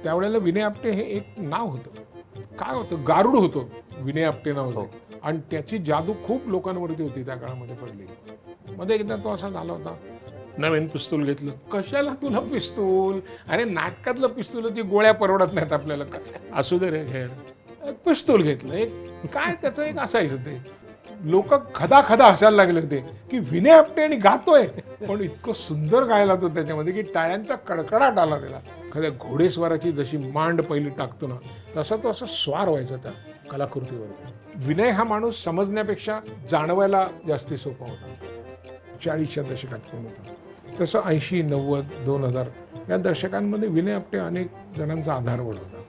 त्यावेळेला विनय आपटे हे एक नाव होतं. काय होतं, गारुड होतं विनय आपटे नाव होतं. आणि त्याची जादू खूप लोकांवरती होती त्या काळामध्ये पडली. मध्ये एकदा तो असा झाला होता, नवीन पिस्तूल घेतलं. कशाला तुला पिस्तूल? अरे नाटकातलं पिस्तूल, ती गोळ्या परवडत नाहीत आपल्याला. असू दे रे हे पिस्तूल घेतलं. एक काय त्याचं एक असायचं ते, लोक खदा खदा हसायला लागले होते की विनय आपटे आणि गातोय, पण इतकं सुंदर गायला तो त्याच्यामध्ये की टाळ्यांचा कडकडाट आला त्याला. खऱ्या घोडेस्वाराची जशी मांड पहिली टाकतो ना, तसा तो असं स्वार व्हायचा त्या कलाकृतीवर. विनय हा माणूस समजण्यापेक्षा जाणवायला जास्ती सोपा होता. 40च्या दशकात कोण होता तसं 80, 90, 2000 या दशकांमध्ये विनय आपटे अनेक जणांचा आधारवड होता.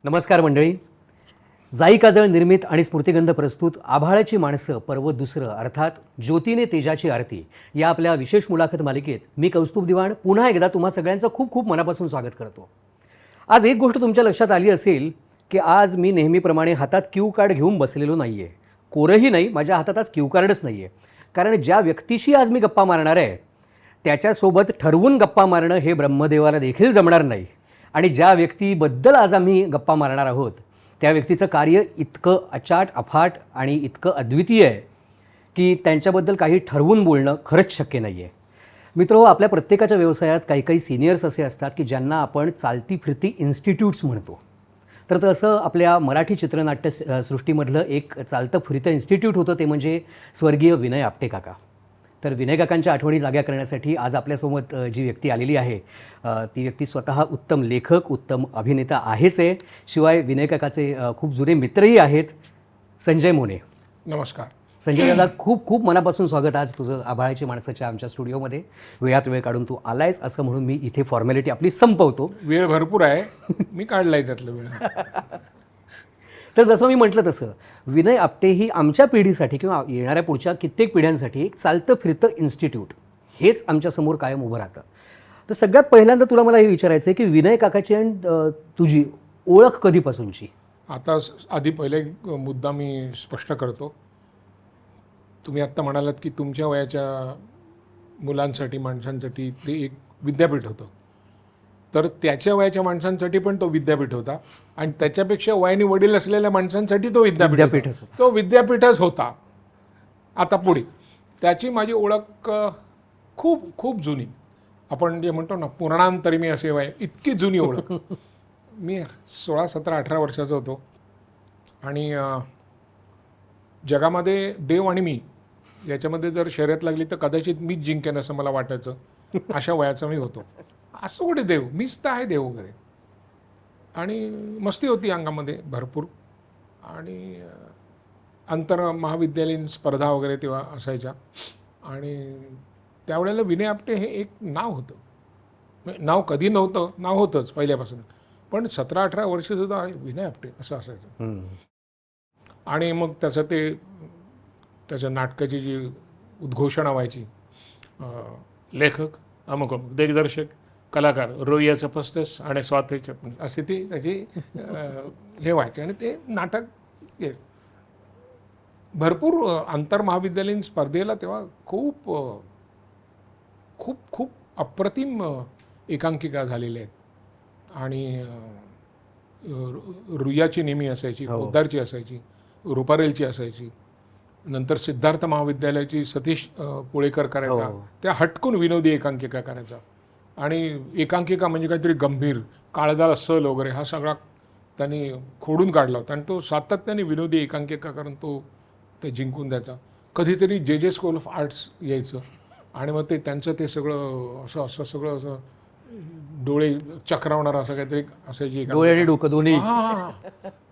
नमस्कार मंडळी. जाई काजळ निर्मित आणि स्मृतिगंध प्रस्तुत आभाळाची माणसं पर्व दुसरं अर्थात ज्योतीने तेजाची आरती या आपल्या विशेष मुलाखत मालिकेत मी कौस्तुभ दिवाण पुन्हा एकदा तुम्हा सगळ्यांचं खूप खूप मनापासून स्वागत करतो. आज एक गोष्ट तुमच्या लक्षात आली असेल की आज मी नेहमीप्रमाणे हातात क्यू कार्ड घेऊन बसलेलो नाही आहे. कोरंही नाही, माझ्या हातात आज क्यू कार्डच नाही आहे. कारण ज्या व्यक्तीशी आज मी गप्पा मारणार आहे त्याच्यासोबत ठरवून गप्पा मारणं हे ब्रह्मदेवाला देखील जमणार नाही. आणि ज्या व्यक्तीबद्दल आज आम्ही गप्पा मारणार आहोत त्या व्यक्तीचं कार्य इतकं अचाट अफाट आणि इतकं अद्वितीय आहे की त्यांच्याबद्दल काही ठरवून बोलणं खरंच शक्य नाही आहे. मित्रहो, आपल्या प्रत्येकाच्या व्यवसायात काही काही सिनियर्स असे असतात की ज्यांना आपण चालती फिरती इन्स्टिट्यूट्स म्हणतो. तर तसं आपल्या मराठी चित्रनाट्य सृष्टीमधलं एक चालतं फिरतं इन्स्टिट्यूट होतं, ते म्हणजे स्वर्गीय विनय आपटे काका. तर विनय काकांच्या आठवणी जाग्या करण्यासाठी आज आपल्यासोबत जी व्यक्ती आलेली आहे ती व्यक्ती स्वतः उत्तम लेखक, उत्तम अभिनेता आहेच आहे, शिवाय विनय काकाचे खूप जुने मित्रही आहेत. संजय मोने. नमस्कार संजय दादा, खूप खूप मनापासून स्वागत आज तुझं आभाळाची माणसाच्या आमच्या स्टुडिओमध्ये. वेळात वेळ काढून तू आलायस असं म्हणून मी इथे फॉर्मॅलिटी आपली संपवतो. वेळ भरपूर आहे, मी काढलाय त्यातलं वेळ. तर जसं मी म्हटलं तसं विनय आपटे ही आमच्या पिढीसाठी किंवा येणाऱ्या पुढच्या कित्येक पिढ्यांसाठी एक चालतं फिरतं इन्स्टिट्यूट हेच आमच्यासमोर कायम उभं राहतं. तर सगळ्यात पहिल्यांदा तुला मला हे विचारायचं आहे की विनय काकाची आणि तुझी ओळख कधीपासूनची? आता आधी पहिले एक मुद्दा मी स्पष्ट करतो. तुम्ही आत्ता म्हणालात की तुमच्या वयाच्या मुलांसाठी, माणसांसाठी ते एक विद्यापीठ होतं. तर त्याच्या वयाच्या माणसांसाठी पण तो विद्यापीठ होता आणि त्याच्यापेक्षा वयाने वडील असलेल्या माणसांसाठी तो विद्यापीठ होता. तो विद्यापीठच होता. आता पुढे त्याची माझी ओळख खूप खूप जुनी, आपण जे म्हणतो ना पुराणांतरी मी असे वय, इतकी जुनी ओळख. मी 16, 17, 18 वर्षाचा होतो आणि जगामध्ये देव आणि मी याच्यामध्ये जर शर्यत लागली तर कदाचित मीच जिंकेन असं मला वाटायचं. अशा वयाचा मी होतो. असं कुठे देव, मीच तर आहे देव वगैरे. आणि मस्ती होती अंगामध्ये भरपूर. आणि आंतर महाविद्यालयीन स्पर्धा वगैरे तेव्हा असायच्या. आणि त्यावेळेला विनय आपटे हे एक नाव होतं. नाव कधी नव्हतं, नाव होतंच पहिल्यापासून, पण 17-18 वर्षसुद्धा विनय आपटे असं असायचं. आणि मग त्याच्या नाटकाची जी उद्घोषणा व्हायची, लेखक अमुक अमुक, दिग्दर्शक, कलाकार रोहियाचं 35 आणि स्वातीचे असे ती त्याची हे व्हायचे. आणि ते नाटक भरपूर आंतरमहाविद्यालयीन स्पर्धेला तेव्हा खूप खूप खूप अप्रतिम एकांकिका झालेल्या आहेत. आणि रुईयाची नेहमी असायची, पोद्दारची असायची, रुपारेलची असायची. नंतर सिद्धार्थ महाविद्यालयाची सतीश पुळेकर करायचा, त्या हटकून विनोदी एकांकिका करायचा. आणि एकांकिका म्हणजे काहीतरी गंभीर, काळजाला सल वगैरे हा सगळा त्यांनी खोडून काढला होता. आणि तो सातत्याने विनोदी एकांकिका करून ते जिंकून द्यायचा. कधीतरी जे स्कूल ऑफ आर्ट्स यायचं आणि मग त्यांचं ते सगळं असं सगळं असं डोळे चक्रावणार असं काहीतरी असायची, डोळे आणि डोकं दोन्ही.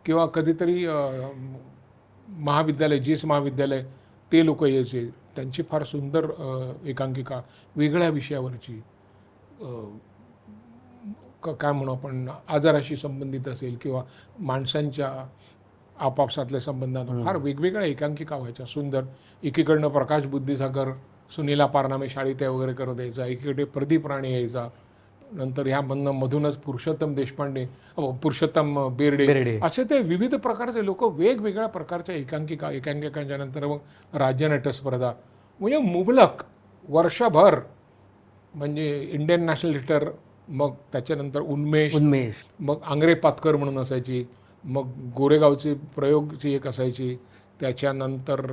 किंवा कधीतरी महाविद्यालय, जेस महाविद्यालय, ते लोक यायचे, त्यांची फार सुंदर एकांकिका वेगळ्या विषयावरची, काय म्हणू आपण, आजाराशी संबंधित असेल किंवा माणसांच्या आपापसातल्या संबंधांना फार वेगवेगळ्या एकांकिका व्हायच्या सुंदर. एकीकडनं प्रकाश बुद्धिसागर सुनीला पारनामे शाळीत्या वगैरे करत यायचा, एकीकडे प्रदीप राणे यायचा, नंतर ह्या मधूनच पुरुषोत्तम देशपांडे, पुरुषोत्तम बेर्डे, बेर्डे. असे ते विविध प्रकारचे लोक वेगवेगळ्या प्रकारच्या एकांकिकांच्या नंतर मग राज्यनाट्य स्पर्धा, म्हणजे मुबलक वर्षभर, म्हणजे इंडियन नॅशनल थिएटर, मग त्याच्यानंतर उन्मेष, मग आंग्रे पातकर म्हणून असायची, मग गोरेगावची प्रयोगची एक असायची, त्याच्यानंतर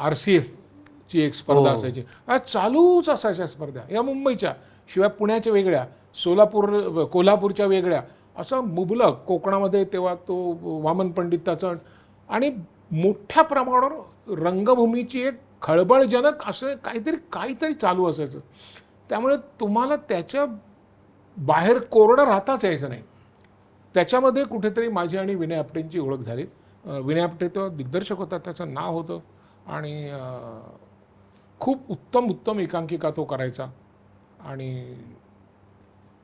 RCFची एक स्पर्धा असायची. चालूच असायच्या स्पर्धा या मुंबईच्या, शिवाय पुण्याच्या वेगळ्या, कोल्हापूरच्या वेगळ्या, असं मुबलक. कोकणामध्ये तेव्हा तो वामन पंडिताचा, आणि मोठ्या प्रमाणावर रंगभूमीची एक खळबळजनक असं काहीतरी चालू असायचं. त्यामुळे तुम्हाला त्याच्या बाहेर कोरडं राहताच यायचं नाही. त्याच्यामध्ये कुठेतरी माझी आणि विनय आपटेंची ओळख झाली. विनय आपटे तो दिग्दर्शक होता, त्याचं नाव होतं, आणि खूप उत्तम एकांकिका तो करायचा. आणि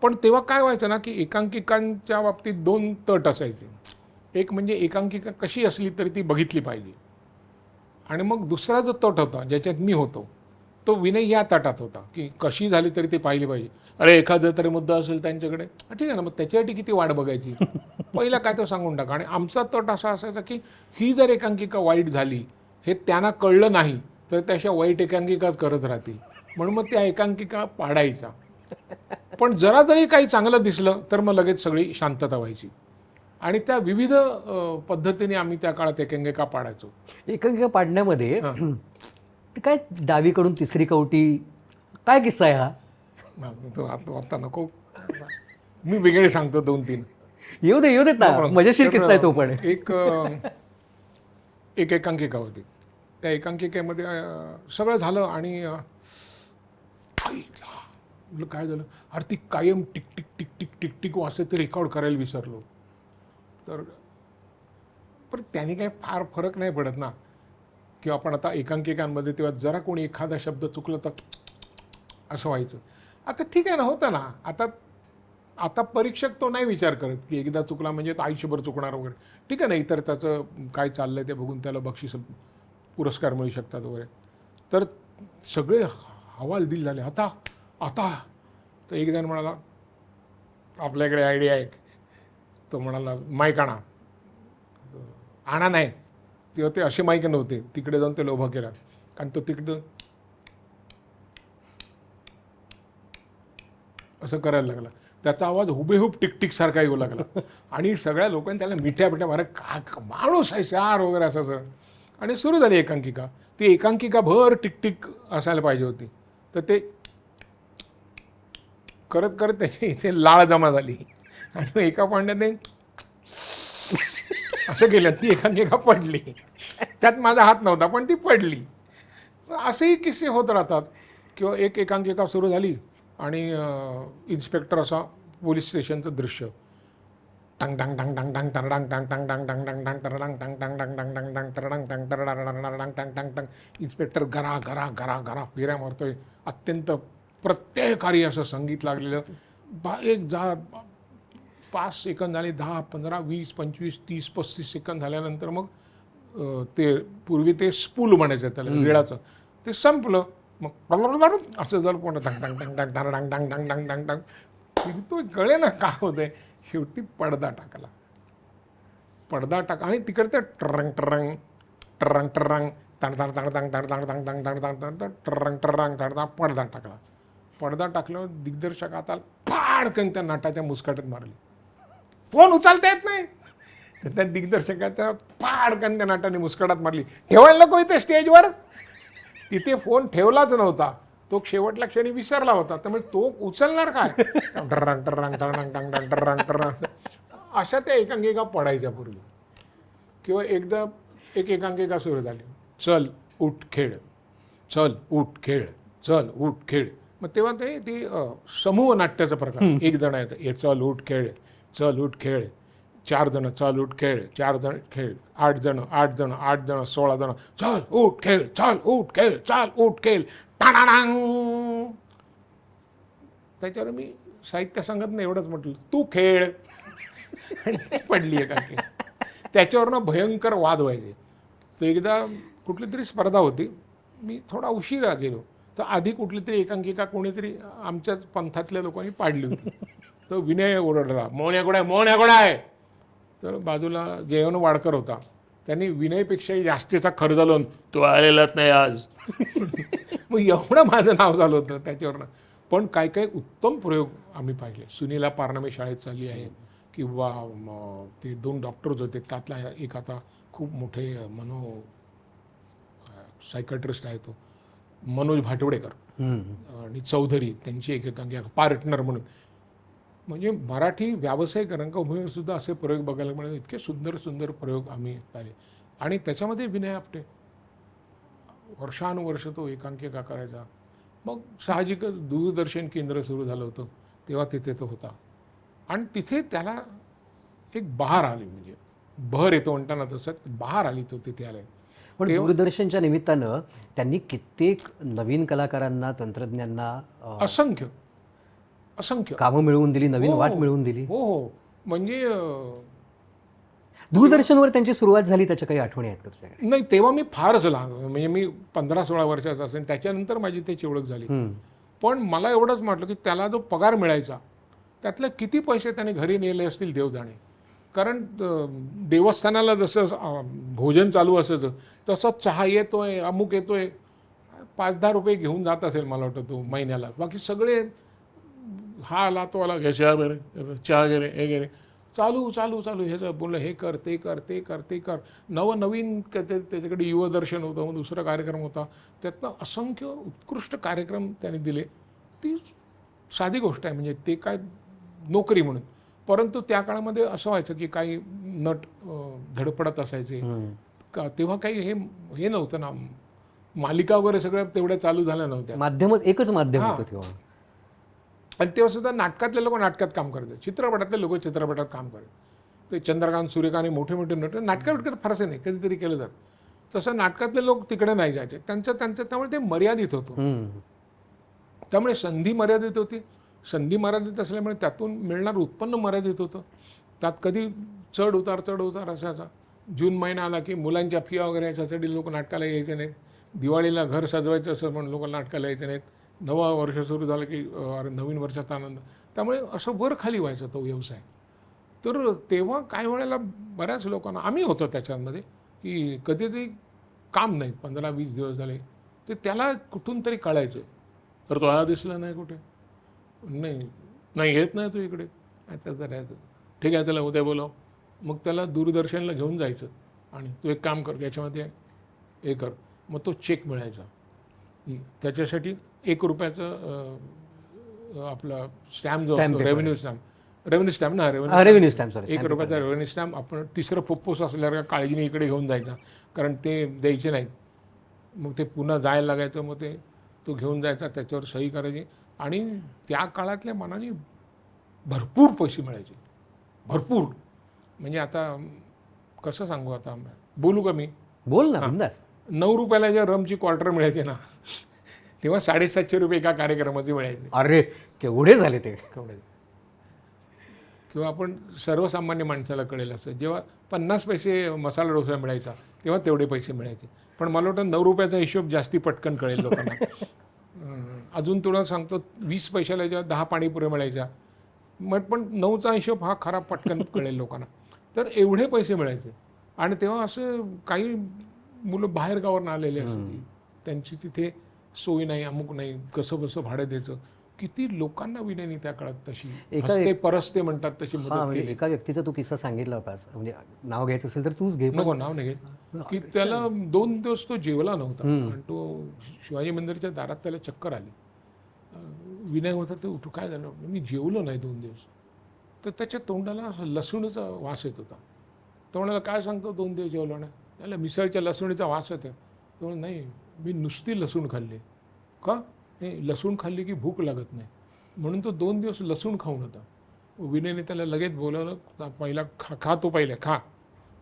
पण तेव्हा काय व्हायचं ना, की एकांकिकांच्या बाबतीत 2 तट असायचे. एक म्हणजे एकांकिका कशी असली तरी ती बघितली पाहिजे, आणि मग दुसरा जो तट होता ज्याच्यात मी होतो, तो विनय या तटात होता, की कशी झाली तरी ती पाहिली पाहिजे. अरे एखादा तरी मुद्दा असेल त्यांच्याकडे, ठीक आहे ना, मग त्याच्यासाठी किती वाट बघायची, पहिला काय तो सांगून टाका. आणि आमचा तट असा असायचा की ही जर एकांकिका वाईट झाली हे त्यांना कळलं नाही तर त्याच्या वाईट एकांकिकाच करत राहतील, म्हणून मग त्या एकांकिका पाडायचा. पण जरा जरी काही चांगलं दिसलं तर मग लगेच सगळी शांतता व्हायची. आणि त्या विविध पद्धतीने आम्ही त्या काळात एकांकिका पाडायचो. एकांकिका पाडण्यामध्ये काय डावीकडून तिसरी कवटी, काय किस्सा आहे हा? आता नको, मी वेगळे सांगतो 2-3. येऊ देत ना, मजेशीर किस्सा आहे तो पण. एक एकांकिका होती. त्या एकांकिकेमध्ये सगळं झालं, आणि काय झालं, अरे ती कायम tick tick tick tick tick tick वाजते, ते रेकॉर्ड करायला विसरलो. तर पण त्याने काही फार फरक नाही पडत ना, किंवा आपण आता एकांकिकांमध्ये तेव्हा जरा कोणी एखादा शब्द चुकलं तर असं व्हायचं. आता ठीक आहे ना, होतं ना. आता परीक्षक तो नाही विचार करत की एकदा चुकला म्हणजे तो आयुष्यभर चुकणार वगैरे, ठीक आहे ना. इतर त्याचं काय चाललंय ते बघून त्याला बक्षीस पुरस्कार मिळू शकतात वगैरे. तर सगळे हवालदिल झाले. आता तर एक जण म्हणाला, आपल्याकडे आयडिया आहे. तो म्हणाला, माईक आणा नाही. तेव्हा ते असे माईक नव्हते, तिकडे जाऊन ते लोभा केला, आणि तो तिकडं असं करायला लागला. त्याचा आवाज हुबेहूब टिकटिक सारखा येऊ लागला, आणि सगळ्या लोकांनी त्याला मिठ्या अरे का माणूस आहे सार वगैरे असं. आणि सुरू झाली एकांकिका. ती एकांकिका भर टिकटिक असायला पाहिजे होती. तर ते करत त्याच्या इथे लाळ जमा झाली, आणि एका पांड्याने असं केलं, ती एकांकिका पडली. त्यात माझा हात नव्हता, पण ती पडली. असेही किस्से होत राहतात. किंवा एक एकांकिका सुरू झाली, आणि इन्स्पेक्टर असा पोलीस स्टेशनचं दृश्य, टंग टंग टंग टंग टंग तरडांग टंग टंग टंग टंग टंग टंग तरडांग टंग टंग टंग टंग टंग टंग तरडांग टंग तरडांग टंग टंग टंग. इन्स्पेक्टर गरा गरा गरा गरा फेऱ्या मारतोय. अत्यंत प्रत्ययकारी असं संगीत लागलेलं. 5 सेकंद झाले, 10, 15, 20, 25, 30, 35 सेकंद झाल्यानंतर मग ते पूर्वी ते स्पूल म्हणायचं त्याला, रेळाचं, ते संपलं. मग असं झालं, पण टंग टंग टंग टंग टंग टंग टंग टंग टंग टंग. तो कळे ना काय होतंय. शेवटी पडदा टाकला. आणि तिकडे ते टरंग टरंग टरंग टरंग तण तण तण तण तण तण तण तण तण तण तण टरंग टरंग तण पडदा टाकला. पडदा टाकल्यावर दिग्दर्शक आता फाडकन त्या नटाच्या मुस्काटात मारली. फोन उचलता येत नाही. त्या दिग्दर्शकाच्या फाडकन त्या नटाने मुस्काटात मारली. ठेवायला नको इथे स्टेजवर. तिथे फोन ठेवलाच नव्हता. तो शेवटल्या क्षणी विसरला होता. त्यामुळे तो उचलणार काय. टरंग टरंग टरंग टरंग टरंग टरंग अशा त्या एकांकिका पडायच्या पूर्वी. किंवा एकदा एक एकांकिका सुरू झाली, चल उठ खेळ, चल उठ खेळ, चल उठ खेळ. मग तेव्हा ते समूह नाट्याचा प्रकार. एक जण येतं, हे चल उठ खेळ, चल उठ खेळ. 4 जण, चल उठ खेळ, 4 जण खेळ. 8 जण, 16 जण, चल उठ खेळ, चल उठ खेळ, चल उठ खेळ. टाणाणांग. त्याच्यावर मी साहित्य संघातनं एवढंच म्हटलं, तू खेळ. आणि तीच पडली एकांकिका. त्याच्यावरनं भयंकर वाद व्हायचे. तर एकदा कुठली तरी स्पर्धा होती, मी थोडा उशिरा गेलो. तर आधी कुठली तरी एकांकिका कोणीतरी आमच्याच पंथातल्या लोकांनी पाडली होती. तर विनय ओरडला, मोहन आहे. तर बाजूला जयवंत वाडकर होता, त्यांनी विनयपेक्षाही जास्तीचा खर्च लावून तो आलेलाच नाही आज. मग एवढं माझं नाव झालं होतं त्याच्यावरनं. पण काय काय उत्तम प्रयोग आम्ही पाहिले. सुनीला पारनामे शाळेत चालली आहे, किंवा ते 2 डॉक्टर्स होते, त्यातला एक आता खूप मोठे सायकॅट्रिस्ट आहे, तो मनोज भाटवडेकर आणि चौधरी, त्यांची एक एकांकिका पार्टनर म्हणून. म्हणजे मराठी व्यावसायिक रंगभूमीवर सुद्धा असे प्रयोग बघायला मिळाले. इतके सुंदर सुंदर प्रयोग आम्ही पाहिले. आणि त्याच्यामध्ये विनय आपटे वर्षानुवर्ष तो एकांकिका करायचा. मग साहजिकच दूरदर्शन केंद्र सुरू झालं होतं, तेव्हा तिथे तो होता. आणि तिथे त्याला एक बहार आली, म्हणजे बहर येतो म्हणताना तसं बहार आली, तो तिथे आलाय. पण दूरदर्शनच्या निमित्तानं त्यांनी कित्येक नवीन कलाकारांना, तंत्रज्ञांना असंख्य असंख्य कामं मिळवून दिली, नवीन वाट मिळवून दिली. हो हो. म्हणजे दूरदर्शनवर त्यांची सुरुवात झाली, त्याच्या काही आठवणी आहेत का तुझ्याकडे? नाही, तेव्हा मी फारच लहान, म्हणजे मी 15-16 वर्षाचा असेल. त्याच्यानंतर माझी त्याची ओळख झाली. पण मला एवढंच म्हटलं की त्याला जो पगार मिळायचा त्यातले किती पैसे त्याने घरी नेले असतील देव जाणे. कारण देवस्थानाला जसं भोजन चालू असायचं तसं चहा येतोय, अमुक येतोय, 5-10 रुपये घेऊन जात असेल मला वाटतं तो महिन्याला. बाकी सगळे हा आला तो आला, घे चहा वगैरे, चहा वगैरे हे गेले, चालू चालू चालू. ह्याचं बोललं हे कर ते कर ते कर ते कर, नवनवीन त्याच्याकडे युवदर्शन होतं, मग दुसरा कार्यक्रम होता. त्यातनं असंख्य उत्कृष्ट कार्यक्रम त्याने दिले. ती साधी गोष्ट आहे, म्हणजे ते काय नोकरी म्हणून. परंतु त्या काळामध्ये असं व्हायचं की काही नट धडपडत असायचे का, तेव्हा काही हे नव्हतं ना, मालिका वगैरे सगळ्या तेवढ्या चालू झाल्या नव्हत्या. माध्यम एकच माध्यम होतं तेव्हा. आणि तेव्हा सुद्धा नाटकातले लोक नाटकात काम करायचे, चित्रपटातले लोक चित्रपटात काम करायचे. ते चंद्रकांत, सूर्यकांत, मोठे मोठे नट नाटकात फारसे नाही, कधीतरी केलं तर. तसं नाटकातले लोक तिकडे नाही जायचे, त्यांचं त्यामुळे ते मर्यादित होतं. त्यामुळे संधी मर्यादित होती. संधी मर्यादित असल्यामुळे त्यातून मिळणारं उत्पन्न मर्यादित होतं. त्यात कधी चढ उतार असायचा. जून महिना आला की मुलांच्या फिया वगैरे याच्यासाठी लोक नाटकाला यायचे नाहीत. दिवाळीला घर सजवायचं असं म्हणून लोक नाटकाला यायचे नाहीत. नवं वर्ष सुरू झालं की नवीन वर्षाचा आनंद. त्यामुळे असं वर खाली व्हायचा तो व्यवसाय. तर तेव्हा काही वेळेला बऱ्याच लोकांना, आम्ही होतो त्याच्यामध्ये, की कधीतरी काम नाही 15-20 दिवस झाले, ते त्याला कुठून तरी कळायचं. तर तो दिसला नाही कुठे, नाही येत नाही तो इकडे, त्याचं राहायचं. ठीक आहे, त्याला उद्या बोलाव. मग त्याला दूरदर्शनला घेऊन जायचं आणि तू एक काम कर, याच्यामध्ये हे कर. मग तो चेक मिळायचा. त्याच्यासाठी 1 रुपयाचं आपला स्टॅम्प जो असतो, रेव्हेन्यू स्टॅम्प ना, रेव्हेन्यू स्टॅम्प 1 रुपयाचा रेव्हेन्यू स्टॅम्प आपण तिसरं फुफ्फुस असल्यावर काळजीने इकडे घेऊन जायचा, कारण ते द्यायचे नाहीत. मग ते पुन्हा जायला लागायचं. मग ते तो घेऊन जायचा, त्याच्यावर सही करायची. आणि त्या काळातल्या मानाने भरपूर पैसे मिळायचे, भरपूर. म्हणजे आता कसं सांगू, आता बोलू का मी? बोल ना, बिनधास्त. 9 रुपयाला ज्या रमची क्वार्टर मिळायचे ना, तेव्हा 750 रुपये एका कार्यक्रमाचे मिळायचे. अरे केवढे झाले ते, केवढे. किंवा आपण सर्वसामान्य माणसाला कळेल असं, जेव्हा 50 पैसे मसाला डोसा मिळायचा तेव्हा तेवढे पैसे मिळायचे. पण मला वाटतं 9 रुपयाचा हिशोब जास्ती पटकन कळेल लोकांना. अजून तुला सांगतो, 20 पैशाला जेव्हा 10 पाणीपुऱ्या मिळायच्या, मग पण 9चा हिशोब हा खरा पटकन कळेल लोकांना. तर एवढे पैसे मिळायचे. आणि तेव्हा असं काही मुलं बाहेर गावावरून आलेले असायची, त्यांची तिथे सोय नाही, अमुक नाही, कसं बसं भाडं द्यायचं. किती लोकांना विनयनी त्या काळात तशी हस्ते परस्ते म्हणतात तशी मदत केली. एका व्यक्तीचा तू किस्सा सांगितला होतास, म्हणजे नाव घ्यायचं असेल तर तूच घे. नको, नाव नाही घेत. की त्याला 2 दिवस तो जेवला नव्हता आणि तो शिवाजी मंदिरच्या दारात त्याला चक्कर आली. विनय होता, ते उठू, काय झालं? मी जेवलो नाही 2 दिवस. तर त्याच्या तोंडाला लसूणीचा वास येत होता. तो म्हणाला, काय सांगतो 2 दिवस जेवलो नाही? त्याला मिसळच्या लसूणीचा वास येतो. तो नाही, मी नुसती लसूण खाल्ली. का? नाही, लसूण खाल्ली की भूक लागत नाही, म्हणून तो 2 दिवस लसूण खाऊन होता. विनयने त्याला लगेच बोलावलं, पहिला खा तो पहिले खा,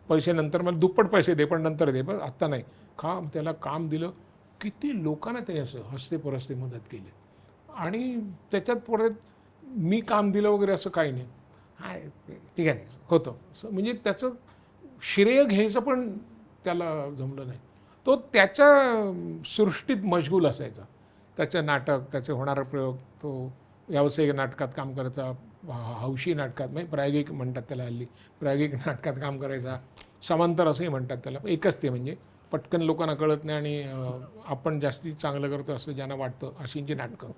पैसे नंतर, मला दुप्पट पैसे दे पण नंतर दे, पण आत्ता नाही, खा. त्याला काम दिलं. किती लोकांना त्याने असं हस्ते परस्ते मदत केली. आणि त्याच्यात परत मी काम दिलं वगैरे असं काही नाही. हाय ठीक आहे, होतं. म्हणजे त्याचं श्रेय घ्यायचं पण त्याला जमलं नाही. तो त्याच्या सृष्टीत मशगूल असायचा. त्याचं नाटक, त्याचे होणारा प्रयोग, तो व्यावसायिक नाटकात काम करायचा, हौशी नाटकात म्हणजे प्रायोगिक म्हणतात त्याला हल्ली, प्रायोगिक नाटकात काम करायचा, समांतर असंही म्हणतात त्याला. एकच ते म्हणजे पटकन लोकांना कळत नाही आणि आपण जास्ती चांगलं करतो असं ज्यांना वाटतं अशींची नाटकं.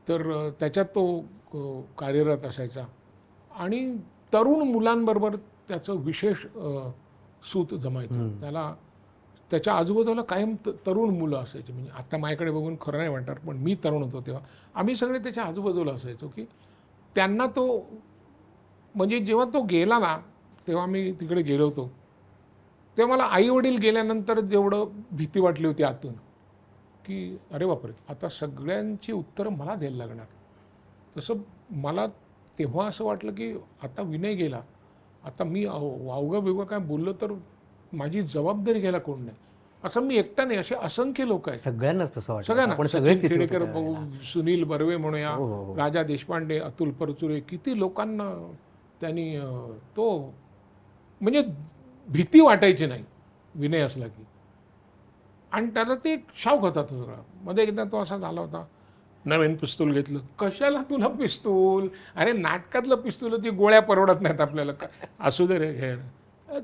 तर त्याच्यात तो कार्यरत असायचा आणि तरुण मुलांबरोबर त्याचं विशेष सूत जमायचं. त्याला त्याच्या आजूबाजूला कायम तरुण मुलं असायची. म्हणजे आता माझ्याकडे बघून खरं नाही वाटणार, पण मी तरुण होतो तेव्हा आम्ही सगळे त्याच्या आजूबाजूला असायचो की त्यांना तो म्हणजे जेव्हा तो गेला ना, तेव्हा मी तिकडे गेलो होतो, तेव्हा मला आईवडील गेल्यानंतर जेवढं भीती वाटली होती आतून की अरे बापरे, आता सगळ्यांची उत्तरं मला द्यायला लागणार. तसं मला तेव्हा असं वाटलं की आता विनय गेला, आता मी वावगं बिवगं काय बोललो तर माझी जबाबदारी घ्यायला कोण नाही. असं मी एकटा नाही, असे असंख्य लोक आहेत. सगळ्यांनाच तसं वाटतं. सगळ्यांना, आपण सचिन सगळेच तिथे होतो खेडेकर, त्यावेळेला. सुनील बर्वे म्हणूया, हो, हो, हो. राजा देशपांडे, अतुल परचुरे, किती लोकांना त्यांनी तो म्हणजे भीती वाटायची नाही विनय असला की. आणि त्याला ते एक शौक होता तो सगळा. मध्ये एकदा तो असा झाला होता, नवीन पिस्तूल घेतलं. कशाला तुला पिस्तूल? अरे नाटकातलं पिस्तूल, ती गोळ्या परवडत नाहीत आपल्याला. असू दे रे, घे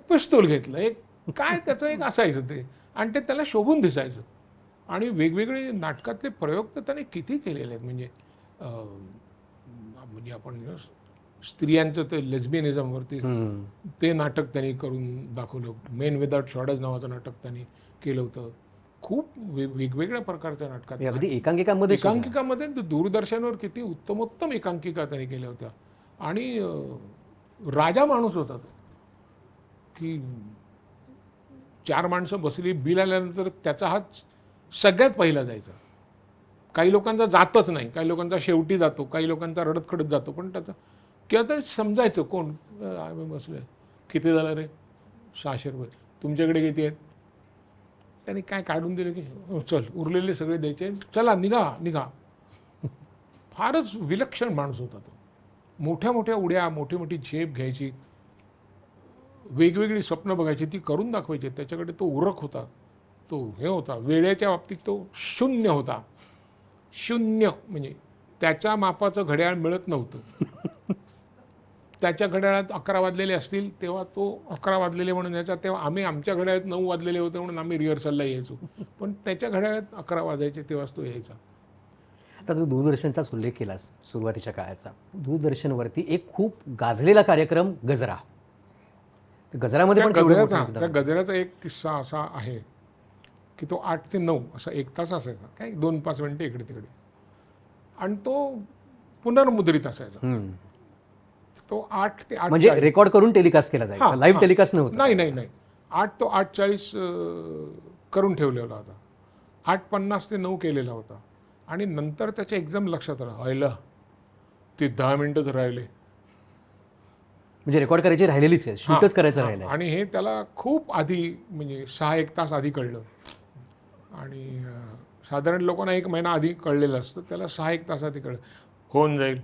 पिस्तूल घेतलं. एक काय त्याचं एक असायचं ते, आणि ते त्याला शोभून दिसायचं. आणि वेगवेगळे नाटकातले प्रयोग तर त्याने किती केलेले आहेत. म्हणजे आपण स्त्रियांचं ते लेस्बियनिझमवरती ते नाटक त्यांनी करून दाखवलं. मेन विदाउट शॉर्टर्स नावाचं नाटक त्यांनी केलं होतं. खूप वेगवेगळ्या प्रकारच्या नाटकात, हे अगदी एकांकिकांमध्ये सुद्धा. एकांकिकामध्ये दूरदर्शनवर किती उत्तमोत्तम एकांकिका त्यांनी केल्या होत्या. आणि राजा माणूस होता तो की 4 माणसं बसली, बिल आल्यानंतर त्याचा हात सगळ्यात पहिला जायचा. काही लोकांचा जातच नाही, काही लोकांचा शेवटी जातो, काही लोकांचा रडत खडत जातो, पण त्याचा किंवा तर समजायचं कोण आम्ही बसलोय. किती झालं रे? 600 रुपये. तुमच्याकडे किती आहेत? त्यांनी काय काढून दिलं की चल उरलेले सगळे द्यायचे, चला निघा. फारच विलक्षण माणूस होता तो. मोठ्या मोठ्या उड्या, मोठी मोठी झेप घ्यायची, वेगवेगळी स्वप्न बघायची, ती करून दाखवायची. त्याच्याकडे तो उरक होता, तो हे होता. वेळेच्या बाबतीत तो शून्य होता. शून्य म्हणजे त्याच्या मापाचं घड्याळ मिळत नव्हतं. त्याच्या घड्याळात 11 वाजलेले असतील तेव्हा तो 11 वाजलेले म्हणून यायचा. तेव्हा आम्ही आमच्या घड्याळात 9 वाजलेले होते म्हणून आम्ही रिहर्सलला यायचो. पण त्याच्या घड्याळात 11 वाजायचे तेव्हाच तो यायचा. आता तू दूरदर्शनचाच उल्लेख केलास सुरुवातीच्या काळाचा. दूरदर्शनवरती एक खूप गाजलेला कार्यक्रम गजरा. गजरामध्ये पण केवढं मोठं योगदान. त्या गजराचा एक किस्सा असा आहे की तो 8 ते 9 असा 1 तास असायचा, काय 2-5 मिनिटं इकडे तिकडे, आणि तो पुनर्मुद्रित असायचा. तो 8 ते 8 म्हणजे रेकॉर्ड करून टेलिकास्ट केला जायचा, लाईव्ह टेलिकास्ट नव्हतं. नाही 8 तो 8:40 करून ठेवलेला होता. 8:50 ते 9 केलेला होता. आणि नंतर त्याच्या एकदम लक्षात आलं, व्हायला ते 10 मिनिटंच राहिले. म्हणजे रेकॉर्ड करायची राहिलेलीच आहे, शूटच करायचं राहिलं. आणि हे त्याला खूप आधी म्हणजे 6-1 तास आधी कळलं. आणि साधारण लोकांना 1 महिना आधी कळलेलं असतं, त्याला 6-1 तास आधी कळलं. होऊन जाईल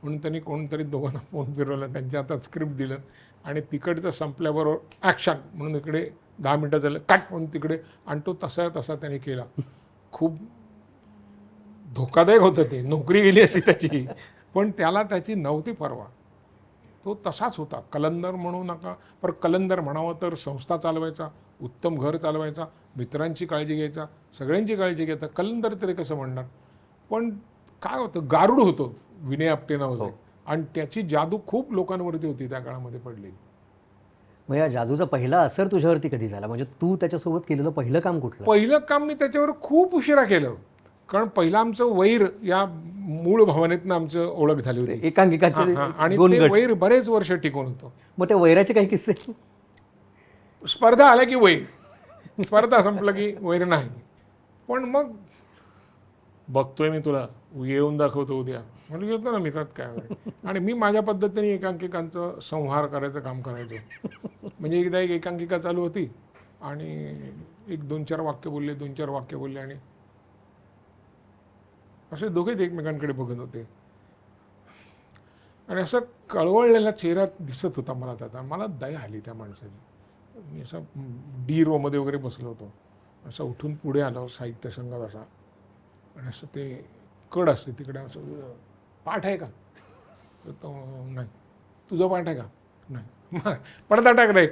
म्हणून त्यांनी कोणतरी दोघांना फोन फिरवला, त्यांच्या हातात स्क्रिप्ट दिलं आणि तिकडचं संपल्याबरोबर ॲक्शन म्हणून इकडे 10 मिनिटं झालं, कट म्हणून तिकडे, आणि तो तसा त्याने केला. खूप धोकादायक होतं ते, नोकरी गेली अशी त्याची, पण त्याला त्याची नव्हती परवा. तो तसाच होता. कलंदर म्हणू नका, पण कलंदर म्हणावं तर संस्था चालवायचा, उत्तम घर चालवायचा, मित्रांची काळजी घ्यायचा, सगळ्यांची काळजी घ्यायचा. कलंदर तरी कसं म्हणणार, पण काय होतं, गारुड होतो विनय आपटे नावाचं. आणि त्याची जादू खूप लोकांवरती होती त्या काळामध्ये पडलेली. मग या जादूचा पहिला असर तुझ्यावरती कधी झाला? म्हणजे तू त्याच्यासोबत केलेलं पहिलं काम कुठलं? पहिलं काम मी त्याच्यावर खूप उशिरा केलं, कारण पहिलं आमचं वैर या मूळ भावनेतनं आमचं ओळख झाली होती, एकांकिकाचे आणि दोन ते गट. वैर बरेच वर्ष टिकून होतं. मग त्या वैराचे काही किस्से? स्पर्धा आल्या की वैर, स्पर्धा संपलं की वैर नाही. पण मग बघतोय मी तुला, येऊन दाखवतो उद्या, म्हणजे येतो ना मी, त्यात काय होईल. आणि मी माझ्या पद्धतीने एकांकिकांचं संहार करायचं काम करायचो. म्हणजे एकदा एक एकांकिका चालू होती आणि एक 2-4 वाक्य बोलले आणि असे दोघेच एकमेकांकडे बघत होते. आणि असं कळवळलेला चेहरा दिसत होता मला त्याचा. मला दया आली त्या माणसाची. मी असं डी रोमध्ये वगैरे बसलो होतो, असं उठून पुढे आलो साहित्य संघात असा, आणि असं ते कड असते तिकडे, असं पाठ आहे का, तर तो नाही. तुझं पाठ आहे का, नाही. पडदा टाक रे.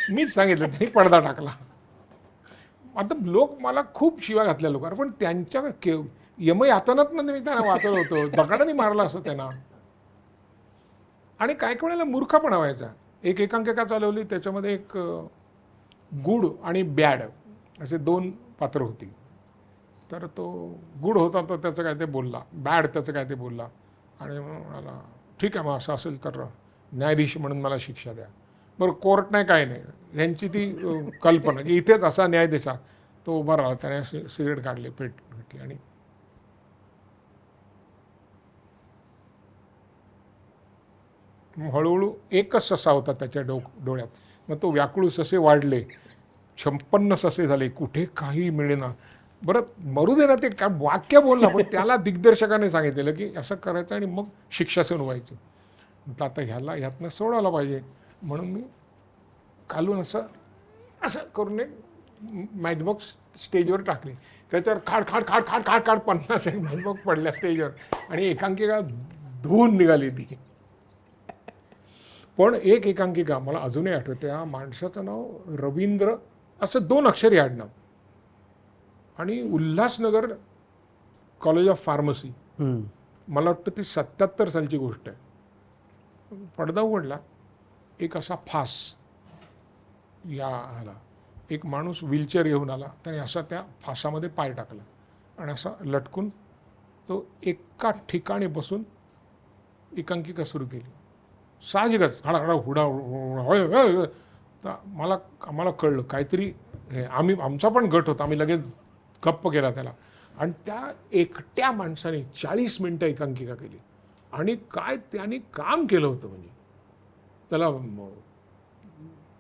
मीच सांगितलं, त्यांनी पडदा टाकला. आता लोक मला खूप शिव्या घातल्या लोकांना, पण त्यांच्या यमयातनात मी त्यांना वाचवलं होतं, दगडाने मारला असं त्यांना. आणि काही वेळेला मूर्खपणा व्हायचा. एक एकांकिका चालवली, त्याच्यामध्ये एक गुड आणि बॅड असे 2 पात्र होती. तर तो गुड होता तो त्याचं काय ते बोलला, बॅड त्याचं काय ते बोलला, आणि मग म्हणाला ठीक आहे, मग असं असेल तर न्यायाधीश म्हणून मला शिक्षा द्या. बरं, कोर्ट नाही काय नाही, ह्यांची ती कल्पना की इथेच असा न्यायाधीश तो उभा राहिला, त्याने सिगरेट काढली, पेट घेतली, आणि हळूहळू एकच ससा होता त्याच्या डोळ्यात. मग तो व्याकुळ ससे वाढले, 56 ससे झाले, कुठे काही मिळेना. बरं, मरू दे ना, ते काय वाक्य बोलला, पण त्याला दिग्दर्शकाने सांगितलेलं की असं करायचं आणि मग शिक्षा सुनवायची. म्हटलं आता ह्यातनं सोडायला पाहिजे, म्हणून मी कालून असं असं करून एक मॅचबॉक्स स्टेजवर टाकली. त्याच्यावर खाड खाड खाड खाड खाड खाड 50 एक मॅचबॉक्स पडल्या स्टेजवर, आणि एकांकिका धुवून निघाली ती. पण एक एकांकिका मला अजूनही आठवते. त्या माणसाचं नाव रवींद्र, असं 2 अक्षरी आडनाव, आणि उल्हासनगर कॉलेज ऑफ फार्मसी. मला वाटतं ती 77 सालची गोष्ट आहे. पडदा उघडला, एक असा फास या आला, एक माणूस व्हीलचेअर घेऊन आला, त्याने असा त्या फासामध्ये पाय टाकला, आणि असा लटकून तो एका ठिकाणी बसून एकांकिका सुरू केली. साहजिकच हडाहडा हुडा होय होय. तर आम्हाला कळलं काहीतरी, आमचा पण गट होता, आम्ही लगेच गप्प केला त्याला, आणि त्या एकट्या माणसाने 40 मिनटं एकांकिका केली. आणि काय त्याने काम केलं होतं, म्हणजे त्याला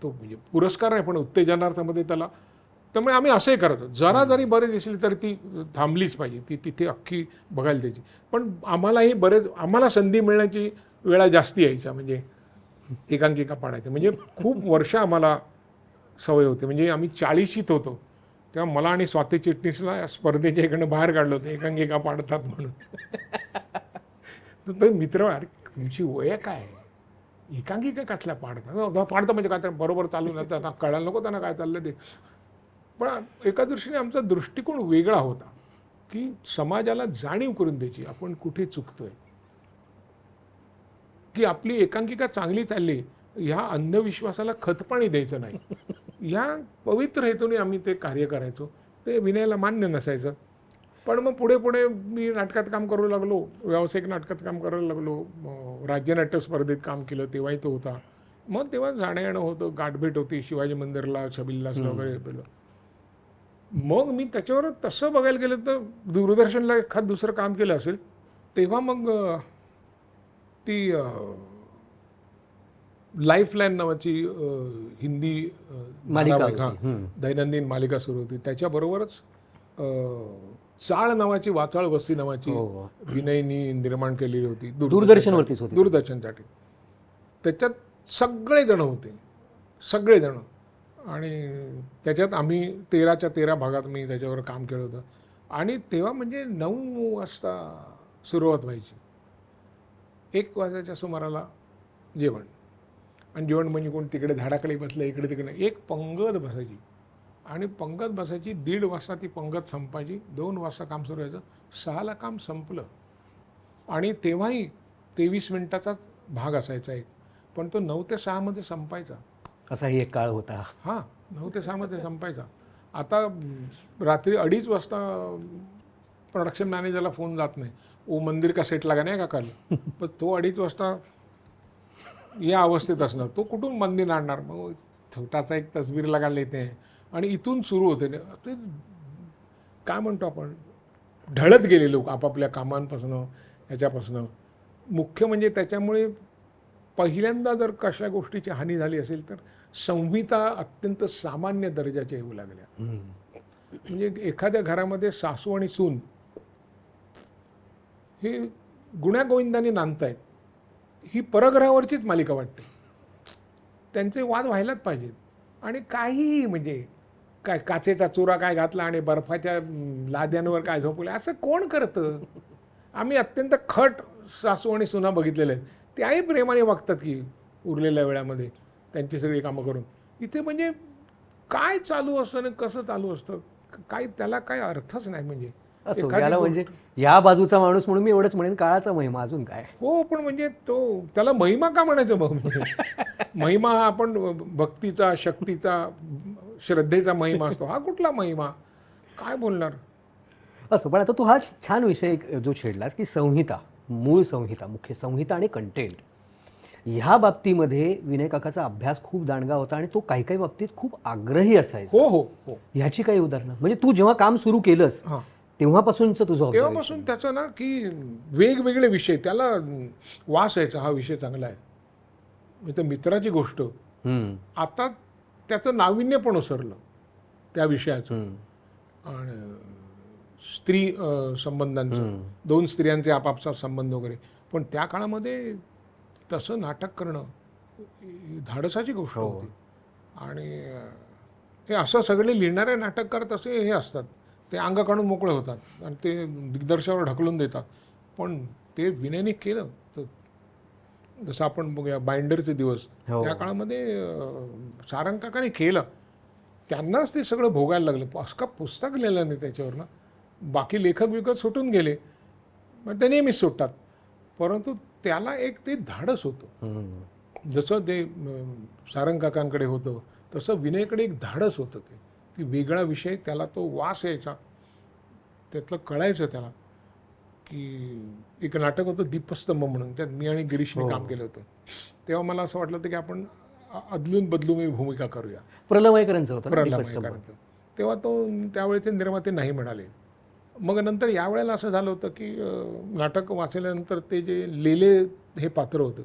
तो म्हणजे पुरस्कार नाही, पण उत्तेजनार्थामध्ये त्याला. त्यामुळे आम्ही असंही करत होतो, जरा जरी बरे दिसली तरी ती थांबलीच पाहिजे, ती तिथे अख्खी बघायला द्यायची. पण आम्हाला संधी मिळण्याची वेळा जास्ती यायच्या, म्हणजे एकांकिका पाडायचं म्हणजे खूप वर्ष आम्हाला सवय होती. म्हणजे आम्ही 40शीत होतो तेव्हा मला आणि स्वाती चिटणीसला स्पर्धेच्या इकडनं बाहेर काढलं होतं, एकांकिका पाडतात म्हणून. तर मित्र, अरे तुमची वय काय, एकांकिका कसल्या पाडतात, पाडतं म्हणजे काय, बरोबर चालू नव्हतं, आता कळायला नको त्यांना काय चाललं ते. पण एका दृष्टीने आमचा दृष्टिकोन वेगळा होता, की समाजाला जाणीव करून द्यायची आपण कुठे चुकतोय, की आपली एकांकिका चांगली चालली, ह्या अंधविश्वासाला खतपाणी द्यायचं नाही. ह्या पवित्र हेतूने आम्ही ते कार्य करायचो. ते विनयला मान्य नसायचं. पण मग पुढे पुढे मी नाटकात काम करू लागलो, व्यावसायिक नाटकात काम करायला लागलो, राज्यनाट्य स्पर्धेत काम केलं, तेव्हाही तो होता. मग तेव्हा जाणं येणं होतं, गाठभेट होती, शिवाजी मंदिरला, छबिल्लासला वगैरे गेलो. मग मी त्याच्यावर तसं बघायला गेलं तर दूरदर्शनला एखाद दुसरं काम केलं असेल, तेव्हा मग ती लाईफलाईन नावाची हिंदी मालिका दैनंदिन मालिका सुरू होती. त्याच्याबरोबरच चाळ नावाची, वाचाळ वस्ती नावाची विनयनी निर्माण केलेली होती, दूरदर्शनवरतीच होती, दूरदर्शनसाठी. त्याच्यात सगळेजण होते, सगळेजण. आणि त्याच्यात आम्ही 13च्या 13 भागात मी त्याच्यावर काम केलं होतं. आणि तेव्हा म्हणजे 9 वाजता सुरुवात व्हायची, 1 वाजताच्या सुमाराला जेवण. आणि जेवण म्हणजे कोण तिकडे झाडाखाली बसलं, इकडे तिकडे, एक पंगत बसायची, आणि पंगत बसायची. 1:30 वाजता ती पंगत संपायची, 2 वाजता काम सुरू व्हायचं, 6ला काम संपलं. आणि तेव्हाही 23 मिनिटाचाच भाग असायचा एक, पण तो 9 ते 6 मध्ये संपायचा. असाही एक काळ होता. हां, 9 ते 6 मध्ये संपायचा. आता रात्री 2:30 वाजता प्रोडक्शन मॅनेजरला फोन जात नाही, ओ मंदिर का सेट लागा नाही का काल, पण तो 2:30 वाजता या अवस्थेत असणार, तो कुठून मंदिर आणणार. मग छोटासा एक तस्वीर लगायला येते, आणि इथून सुरू होते. ते काय म्हणतो आपण, ढळत गेले लोक आपापल्या कामांपासून, ह्याच्यापासून. मुख्य म्हणजे त्याच्यामुळे पहिल्यांदा जर कशा गोष्टीची हानी झाली असेल तर संहिता अत्यंत सामान्य दर्जाच्या येऊ लागल्या. म्हणजे एखाद्या घरामध्ये सासू आणि सून हे गुण्यागोविंदाने नांदतायत, ही परग्रहावरचीच मालिका वाटते. त्यांचे वाद व्हायलाच पाहिजेत, आणि काहीही म्हणजे काय काचेचा चुरा काय घातला आणि बर्फाच्या लाद्यांवर काय झोपवलं, असं कोण करतं? आम्ही अत्यंत खट सासू आणि सुना बघितलेले आहेत. त्याही प्रेमाने वागतात की उरलेल्या वेळामध्ये त्यांची सगळी कामं करून. इथे म्हणजे काय चालू असतं आणि कसं चालू असतं, काय त्याला काय अर्थच नाही. म्हणजे असो एखादी याला म्हणजे या बाजूचा माणूस म्हणून मी एवढंच म्हणेन, काळाचा महिमा अजून काय. हो, पण म्हणजे तो त्याला महिमा का म्हणायचं मग? महिमा हा आपण भक्तीचा, शक्तीचा, श्रद्धेचा महिमा असतो. हा कुठला महिमा? काय बोलणार? असो, पण आता तू हा छान विषय जो छेडलास की संहिता, मूळ संहिता, मुख्य संहिता आणि कंटेंट, ह्या बाबतीमध्ये विनय काकाचा अभ्यास खूप दांडगा होता आणि तो काही काही बाबतीत खूप आग्रही असायचा. हो हो हो. ह्याची काही उदाहरणं म्हणजे तू जेव्हा काम सुरू केलंस हां, तेव्हापासूनचं तुझं observation. तेव्हापासून त्याचं ना की वेगवेगळे विषय त्याला वास यायचा. हा विषय चांगला आहे. म्हणजे मित्राची गोष्ट हम्म, आता त्याचं नाविन्य पण ओसरलं त्या विषयाचं. हम्म, आणि स्त्री संबंधांचं, दोन स्त्रियांचे आपापसात संबंध वगैरे. पण त्या काळामध्ये तसं नाटक करणं ही धाडसाची गोष्ट हो. होती. आणि हे असं सगळे लिहिणारे नाटककार तसे हे असतात, ते अंग काढून मोकळे होतात आणि ते दिग्दर्शकावर ढकलून देतात. पण ते विनयने केलं तर जसं आपण बघूया बाइंडरचे दिवस, हो. त्या काळामध्ये सारंग काकाने केलं. त्यांनाच ते सगळं भोगायला लागलं. असं का पुस्तक लिहिलं नाही त्याच्यावर ना. बाकी लेखक विकत सुटून गेले, मग ते नेहमीच सुटतात. परंतु त्याला एक ते धाडस होतं. हम्म. जसं ते सारंग काकांकडे होतं तसं विनयकडे एक धाडस होतं. ते की वेगळा विषय, त्याला तो वास यायचा, त्यातलं कळायचं त्याला. की एक नाटक होतं दीपस्तंभ म्हणून, त्यात मी आणि गिरीशने काम केलं होतं. तेव्हा मला असं वाटलं होतं की आपण अदलून बदलून मी भूमिका करूया. प्रलमयकरांचं होतं ना प्रल्हाद दीपस्तंभ. करायचं. तेव्हा त्यावेळेचे निर्माते नाही म्हणाले. मग नंतर यावेळेला असं झालं होतं की नाटक वाचल्यानंतर ते जे लेले हे पात्र होतं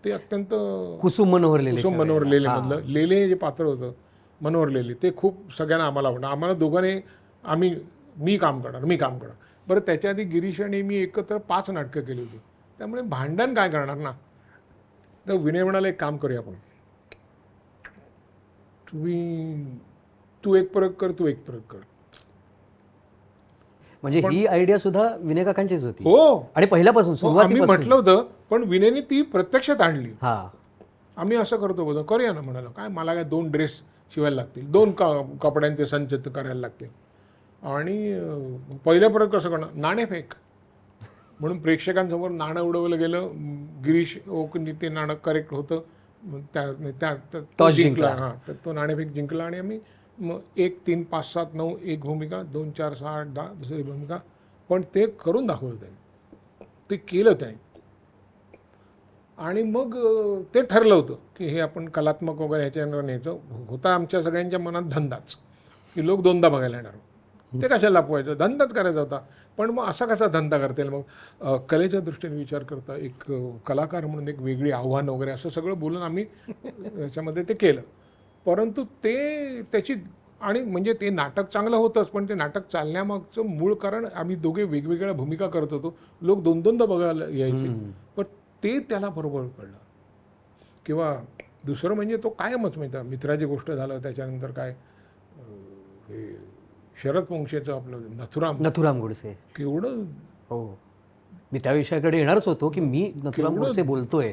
ते अत्यंत कुसुम मनोहर लेले. कुसुम मनोहर लेलेमधलं लेले जे पात्र होतं, मनोहर लेले, ते खूप सगळ्यांना आम्हाला आवडलं. आम्हाला दोघांनी मी काम करणार. बरं, त्याच्या आधी गिरीश आणि मी एकत्र 5 नाटकं केली होती. त्यामुळे भांडण काय करणार ना. तर विनय म्हणाला एक काम करूया आपण, तू एक प्रयोग कर, तू एक प्रयोग कर. म्हणजे ही आयडिया सुद्धा विनय काकांचीच होती. हो, आणि पहिल्यापासून आम्ही सुरुवातीपासून. म्हटलं होतं, पण विनयने ती प्रत्यक्षात आणली. हा, आम्ही असं करतो बोलतो, करूया ना. म्हणालो काय, मला काय 2 ड्रेस शिवायला लागतील, 2 कपड्यांचे संच करायला लागतील. आणि पहिलं प्रयोग कसं करणार, नाणेफेक म्हणून प्रेक्षकांसमोर नाणं उडवलं गेलं. गिरीश ओकनी ते नाणं करेक्ट होतं, तो जिंकला. हां, तर तो नाणेफेक जिंकला. आणि आम्ही मग 1, 3, 5, 7, 9 एक भूमिका, 2, 4, 6, 8, 10 दुसरी भूमिका. पण ते करून दाखवलं त्याने, ते केलं त्याने. आणि मग ते ठरलं होतं की हे आपण कलात्मक वगैरे ह्याच्यावर न्यायचं. होता आमच्या सगळ्यांच्या मनात धंदाच, की लोक 2दा बघायला येणार. ते कशाला लपवायचं, धंदाच करायचा होता. पण मग असा कसा धंदा करता येईल? मग कलेच्या दृष्टीने विचार करता एक कलाकार म्हणून एक वेगळी आव्हान वगैरे असं सगळं बोलून आम्ही याच्यामध्ये ते केलं. परंतु ते त्याची आणि म्हणजे ते नाटक चांगलं होतंच, पण ते नाटक चालण्यामागचं मूळ कारण आम्ही दोघे वेगवेगळ्या भूमिका करत होतो. लोक 2-2दा बघायला यायचे. पण ते त्याला बरोबर कळलं. किंवा दुसरं म्हणजे तो कायमच माहिती आहे, मित्राची गोष्ट झालं, त्याच्यानंतर काय हे शरद वंशेचं आपलं नथुराम गोडसे. केवढं. हो, मी त्या विषयाकडे येणारच होतो की मी नथुराम गोडसे बोलतोय.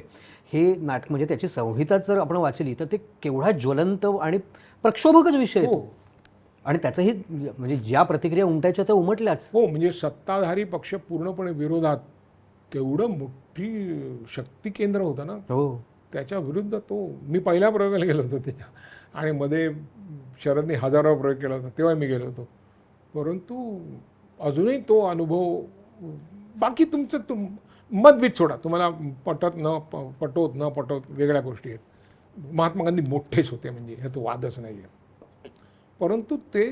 हे नाटक म्हणजे त्याची संहिता जर आपण वाचली तर ते केवढा ज्वलंत आणि प्रक्षोभकच विषय आहे तो. आणि त्याचंही म्हणजे ज्या प्रतिक्रिया उमटायच्या त्या उमटल्याच. हो, म्हणजे सत्ताधारी पक्ष पूर्णपणे विरोधात, केवढं मोठी शक्ती केंद्र होतं ना. हो, त्याच्या विरुद्ध तो मी पहिल्या प्रयोगाला गेलो होतो त्याच्या. आणि मध्ये शरदने 1000वा प्रयोग केला होता, तेव्हा मी गेलो होतो. परंतु अजूनही तो अनुभव, बाकी तुमचं मतभेद सोडा, तुम्हाला पटत न पटवत वेगळ्या गोष्टी आहेत. महात्मा गांधी मोठेच होते, म्हणजे ह्यात वादच नाही आहे. परंतु ते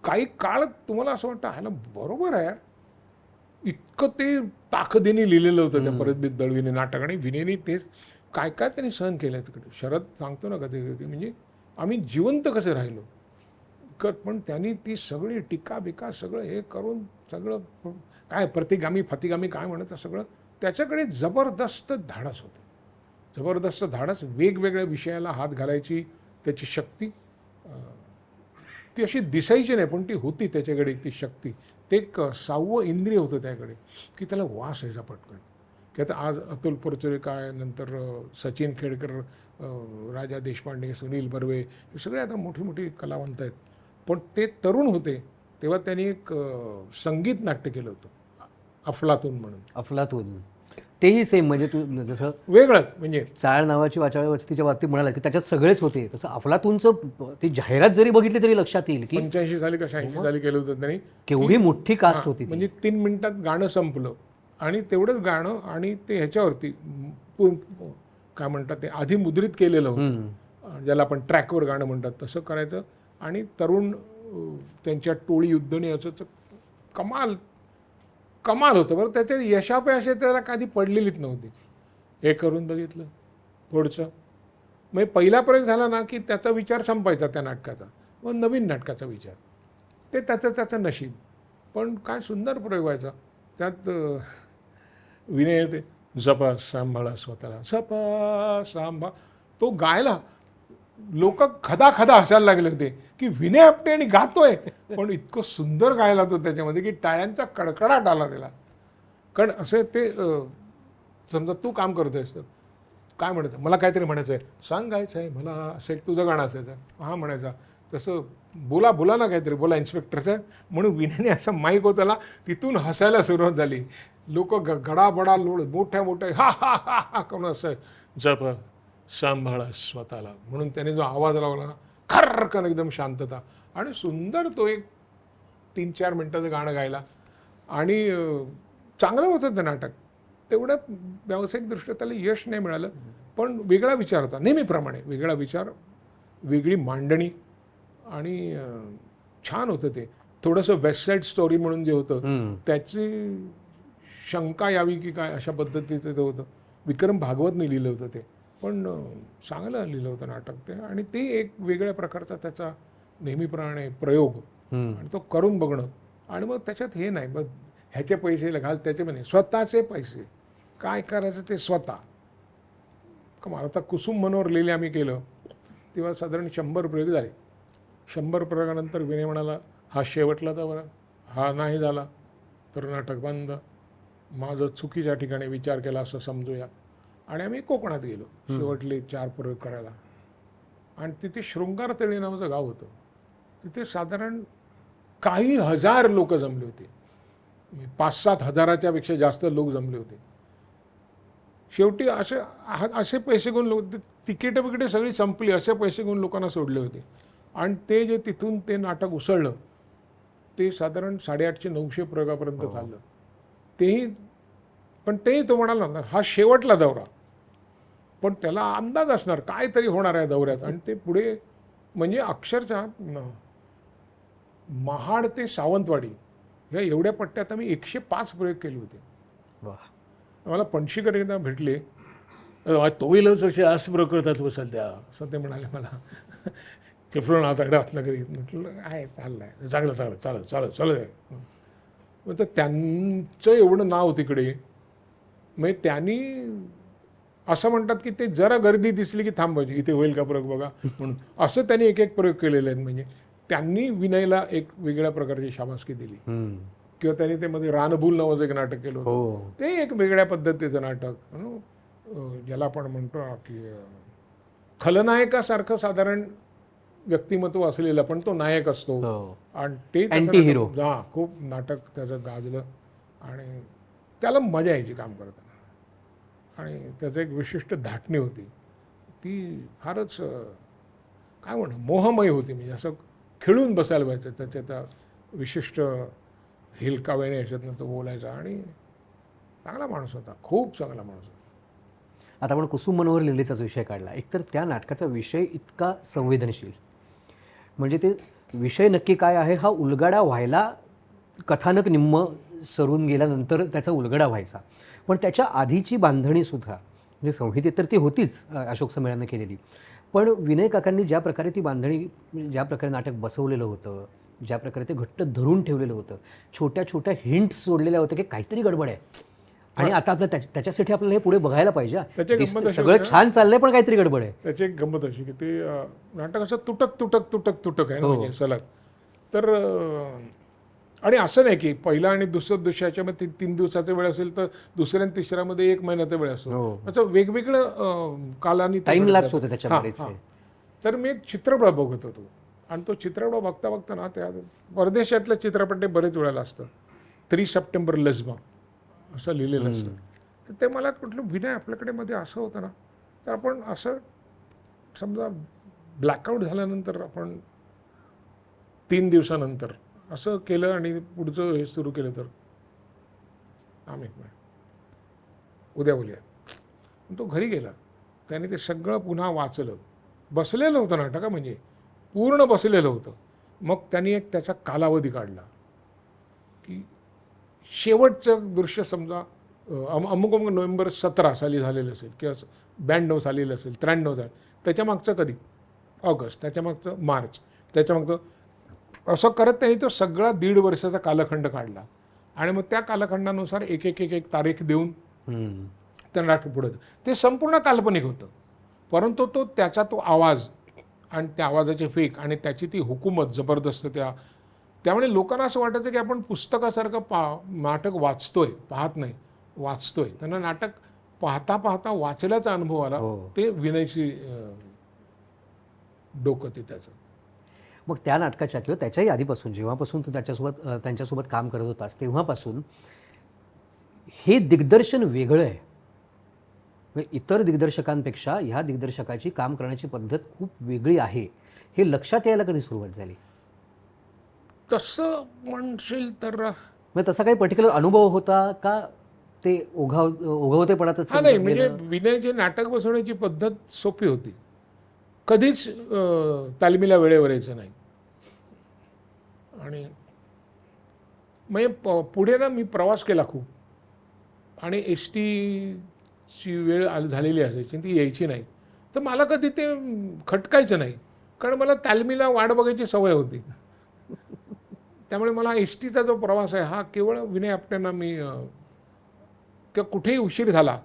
काही काळ तुम्हाला असं वाटतं ह्याला बरोबर आहे, इतकं ते ताकदीने लिहिलेलं होतं त्या परतबीत दळवीने नाटक. आणि विनयने तेच काय काय त्यांनी सहन केलं तिकडे. शरद सांगतो ना कधी म्हणजे आम्ही जिवंत कसे राहिलो इतकं. पण त्यांनी ती सगळी टीका बिका सगळं हे करून सगळं काय प्रतिगामी फतिगामी काय म्हणायचं सगळं त्याच्याकडे जबरदस्त धाडस होतं. जबरदस्त धाडस, वेगवेगळ्या विषयाला हात घालायची त्याची शक्ती. ती अशी दिसायची नाही, पण ती होती त्याच्याकडे ती शक्ती. ते एक 6वं इंद्रिय होतं त्याकडे, की त्याला वास यायचा पटकन. की आता आज अतुल परचुरे काय, नंतर सचिन खेडकर, राजा देशपांडे, सुनील बर्वे, हे सगळे आता मोठी मोठी कलावंत आहेत. पण ते तरुण होते तेव्हा त्यांनी एक संगीत नाट्य केलं होतं, अफलातून म्हणून. अफलातून तेही सेम, म्हणजे तू जसं वेगळंच म्हणजे चाळ नावाची वाचाळ वस्तीच्या बाबतीत म्हणाला की त्याच्यात सगळेच होते, तसं अफलातूनचं ती जाहिरात जरी बघितली तरी लक्षात येईल की 85 साली का 86 साली केलं होतं त्यांनी. केवढी मोठी कास्ट होती ती. म्हणजे 3 मिनिटात गाणं संपलं आणि तेवढंच गाणं, आणि ते ह्याच्यावरती काय म्हणतात ते आधी मुद्रित केलेलं होतं, ज्याला आपण ट्रॅकवर गाणं म्हणतात तसं करायचं. आणि तरुण त्यांच्या टोळी युद्धने असं कमाल कमाल होतं बरं. त्याच्या यशापयशे त्याला कधी पडलेलीच नव्हती. हे करून बघितलं, पुढचं म्हणजे पहिला प्रयोग झाला ना की त्याचा विचार संपायचा त्या नाटकाचा, मग नवीन नाटकाचा विचार, ते त्याचं नशीब. पण काय सुंदर प्रयोग व्हायचा त्यात. विनय येते, जपा सांभाळा स्वतःला, जपा सांभाळ, तो गायला लोक खदा खदा हसायला लागले होते की विनय आपटे आणि गातोय, पण इतकं सुंदर गायला तो त्याच्यामध्ये की टाळ्यांचा कडकडाट आला त्याला. कारण असं ते समजा तू काम करतोयस तर काय म्हणायचं, मला काहीतरी म्हणायचं आहे, सांगायचं आहे मला, असं एक तुझं गाणं असायचं, हा म्हणायचा तसं, बोला बोला ना काहीतरी बोला इन्स्पेक्टरचं, म्हणून विनयने असं माईक होताला, तिथून हसायला सुरुवात झाली. लोक गडाबडा लोड मोठ्या मोठ्या हा हा हा हा करून असं जप सांभाळा स्वतःला म्हणून त्याने जो आवाज लावला ना, खरकन एकदम शांतता, आणि सुंदर तो एक 3-4 मिनटाचं गाणं गायला. आणि चांगलं होतं ते नाटक. तेवढं व्यावसायिकदृष्ट्या त्याला यश नाही मिळालं, पण वेगळा विचार होता, नेहमीप्रमाणे वेगळा विचार, वेगळी मांडणी, आणि छान होतं ते. थोडंसं वेस्ट साईड स्टोरी म्हणून जे होतं त्याची शंका यावी की काय अशा पद्धतीचं ते होतं. विक्रम भागवतने लिहिलं होतं ते, पण चांगलं लिहिलं होतं नाटक ते. आणि ते एक वेगळ्या प्रकारचा त्याचा नेहमीप्रमाणे प्रयोग, आणि तो करून बघणं. आणि मग त्याच्यात हे नाही मग ह्याचे पैसे घाल त्याचे पण नाही, स्वतःचे पैसे काय करायचं ते स्वतः. कमाल. आता कुसुम मनोहर लिहिले आम्ही केलं तेव्हा साधारण 100 प्रयोग झाले. 100 प्रयोगानंतर विनय म्हणाला, हा शेवटला दौरा, हा नाही झाला तर नाटक बंद, माझं चुकीच्या ठिकाणी विचार केला असं समजूया. आणि आम्ही कोकणात गेलो शेवटले 4 प्रयोग करायला. आणि तिथे शृंगारतळी नावाचं गाव होतं. तिथे साधारण काही हजार लोक जमले होते, 5-7 हजाराच्या पेक्षा जास्त लोक जमले होते. शेवटी असे पैसे घेऊन लोक, तिकीट बिकिटे सगळी संपली, असे पैसे घेऊन लोकांना सोडले होते. आणि ते जे तिथून ते नाटक उसळलं ते साधारण 850-900 प्रयोगापर्यंत चाललं. तेही तो म्हणाला ना, हा शेवटला दौरा, पण त्याला अंदाज असणार काहीतरी होणार आहे दौऱ्यात. आणि ते पुढे म्हणजे अक्षरशः महाड ते सावंतवाडी ह्या एवढ्या पट्ट्यात आम्ही 105 प्रयोग केले होते. मला पणशीकर एकदा भेटले, तोईलच असे असं प्रयोग करतात बसाल त्या, असं ते म्हणाले मला. चिपळूण आता रत्नागिरी, म्हटलं आहे चाललं आहे चांगलं चांगलं चालत चालत चालत आहे. मग तर त्यांचं एवढं नाव तिकडे, म्हणजे त्यांनी असं म्हणतात की ते जरा गर्दी दिसली की थांबायची, इथे होईल का प्रयोग बघा म्हणून. असं त्यांनी एक एक प्रयोग केलेले आहेत. म्हणजे त्यांनी विनयला एक वेगळ्या प्रकारची शाबासकी दिली. किंवा त्यांनी ते मध्ये रानभूल नावाचं एक नाटक केलं होतं, ते एक वेगळ्या पद्धतीचं नाटक, ज्याला आपण म्हणतो की खलनायकासारखं साधारण व्यक्तिमत्व असलेलं, पण तो नायक असतो. आणि ते अँटी हिरो, हा खूप नाटक त्याचं गाजलं आणि त्याला मजा यायची काम करताना. आणि त्याचं एक विशिष्ट धाटणी होती, ती फारच काय म्हणू मोहमय होती. म्हणजे असं खेळून बसायला व्हायचं त्याच्या त्या विशिष्ट हिलकाव्याने ह्याच्यातनं तो बोलायचा. आणि चांगला माणूस होता, खूप चांगला माणूस होता. आता आपण कुसुम मनोहर लिहिलेचाच विषय काढला. एकतर त्या नाटकाचा विषय इतका संवेदनशील, म्हणजे ते विषय नक्की काय आहे हा उलगडा व्हायला कथानक निम्म सरून गेल्यानंतर त्याचा उलगडा व्हायचा. पण त्याच्या आधीची बांधणीसुद्धा म्हणजे संहितेत तर ती होतीच अशोक सम्मेलनानं केलेली, पण विनय काकांनी ज्या प्रकारे ती बांधणी, ज्या प्रकारे नाटक बसवलेलं होतं, ज्या प्रकारे ते घट्ट धरून ठेवलेलं होतं, छोट्या छोट्या हिंट्स सोडलेल्या होत्या की काहीतरी गडबड आहे. आणि आता आपलं त्याच्यासाठी आपल्याला हे पुढे बघायला पाहिजे. सगळं छान चाललंय पण काहीतरी गडबड आहे. त्याची एक गंमत अशी की ते नाटक असं तुटक तुटक तुटक तुटक आहे ना, म्हणजे सलग. तर आणि असं नाही की पहिला आणि दुसऱ्या दिवसाच्यामध्ये 3 दिवसाचा वेळ असेल तर दुसऱ्या आणि तिसऱ्यामध्ये 1 महिन्याचा वेळ असतो. हो. असं वेगवेगळं कालानी ते टाइम घडत लॅप्स जातं. होते त्याच्या हां, बरेचसे. हां. तर मी एक चित्रपट बघत होतो आणि तो चित्रपट बघता बघता ना त्या परदेशातल्या चित्रपट ते बरेच वेळेला असतं. 3 सप्टेंबर लजमा असं लिहिलेलं असतं. तर ते मला कुठलं विनय आपल्याकडे मध्ये असं होतं ना, तर आपण असं समजा ब्लॅकआउट झाल्यानंतर आपण 3 दिवसानंतर असं केलं आणि पुढचं हे सुरू केलं तर आम्ही उद्या बोलूया. तो घरी गेला. त्याने ते सगळं पुन्हा वाचलं. बसलेलं होतं नाटक म्हणजे पूर्ण बसलेलं होतं. मग त्यांनी एक त्याचा कालावधी काढला की शेवटचं दृश्य समजा अमुक अमुक नोव्हेंबर 17 साली झालेलं असेल किंवा 92 सालीलं असेल, 93 साली, त्याच्या मागचं कधी ऑगस्ट, त्याच्या मागचं मार्च, त्याच्या मागचं असं करत त्यांनी तो सगळा 1.5 वर्षाचा कालखंड काढला आणि मग त्या कालखंडानुसार एक एक एक एक तारीख देऊन त्या नाटक पुढे ते संपूर्ण काल्पनिक होतं. परंतु तो त्याचा तो आवाज आणि त्या आवाजाचे फेक आणि त्याची ती हुकूमत जबरदस्त त्यामुळे लोकांना असं वाटायचं की आपण पुस्तकासारखं नाटक वाचतोय, पाहत नाही, वाचतोय. त्यांना नाटक पाहता पाहता वाचल्याचा अनुभव आला. ते विनयची डोकं ते त्याचं. मग त्या नाटकाच्या किंवा त्याच्याही आधीपासून जेव्हापासून तू त्यांच्यासोबत काम करत होतास तेव्हापासून हे दिग्दर्शन वेगळं आहे. म्हणजे इतर दिग्दर्शकांपेक्षा ह्या दिग्दर्शकाची काम करण्याची पद्धत खूप वेगळी आहे. हे लक्षात यायला कधी सुरुवात झाली? तसं म्हणशील तर म्हणजे तसा काही पर्टिक्युलर अनुभव होता का ते ओघवतेपणातच हा नाही, म्हणजे विनयचे नाटक बसवण्याची पद्धत सोपी होती. कधीच तालमीला वेळेवर यायचं नाही. आणि म्हणजे पुढे ना मी प्रवास केला खूप आणि एस टीची वेळ झालेली असायची ती यायची नाही. तर मला कधी ते खटकायचं नाही, कारण मला तालमीला वाट बघायची सवय होती. त्यामुळे मला एस टीचा जो प्रवास आहे हा केवळ विनय आपट्यांना मी किंवा कुठेही उशीर झाला,